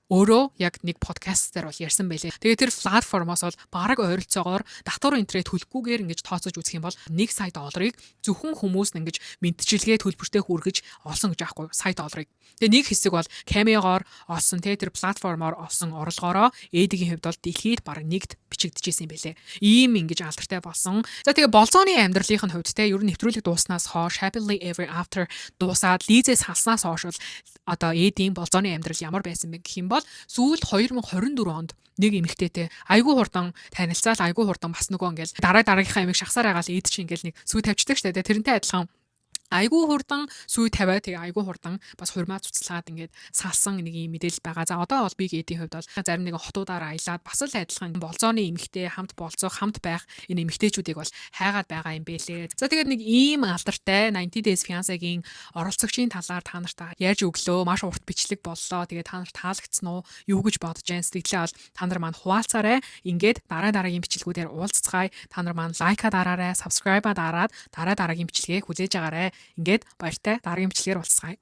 өөрөө яг нэг подкаст дээр бол ярьсан байлээ. Тэгээд тэр платформоос бол бараг ойролцоогоор татвар интернет төлөхгүйгээр ингэж тооцож үзэх юм бол 1 сая долларыг зөвхөн хүмүүс нь ингэж мэдчилгээ төлбөртэй хүргэж олсон гэж аахгүй сая долларыг. Тэгээд нэг хэсэг бол Cameo-гоор олсон тэр платформоор олсон орлогоороо Ed-ийн хувьд бол дэлхийд бараг нэгд бичигдчихсэн юм байлээ. Ийм ингэж алдартай болсон. За тэгээд болзооны амьдралын хувьд ер нь нэвтрүүлэг дууснаас хойш Happily Ever After дуусаад Лизээс халснаас хойш бол одоо Ed-ийн болзооны амьдрал ямар байсан бэ гэх юм бол сүүлд 2024 онд нэг эмэгтэйтэй айгүй хурдан танилцаад айгүй хурдан бас нөгөө ингээл дараагийнхаа эмэг шахсаар агаал Ed чинь ингээл нэг сүү тавьчихдаг штэ. Тэрнтэй адилхан айгүй хурдан сүй тавиад тэгээ айгүй хурдан бас хурмаа цуцлаад ингээд салсан нэг юм мэдээлэл байгаа. За одоо бол Big Ed-ийн хувьд бол зарим нэгэн хотуудаар аялаад бас л адилхан болзооны эмэгтэй хамт болцоо хамт байх энэ эмэгтэйчүүдийг бол хайгаад байгаа юм бэлээ. За тэгээд нэг ийм алдартай 90 Days Fiancé-гийн оролцогчийн талаар та нарт ярьж өглөө. Маш урт бичлэг боллоо. Тэгээд та нарт таалагдсан уу? Юу гэж бодож байна? Сэтгэлээ бол та нар маань хуваалцаарай. Ингээд дараагийн бичлэгүүдээр уулзцгаая. Та нар маань лайка дараарай, subscribe дараад дараагийн бичлэгийг хүлээж агаарай. Ингээд баяртай дараагийн бичлэгээр уулзцгаая.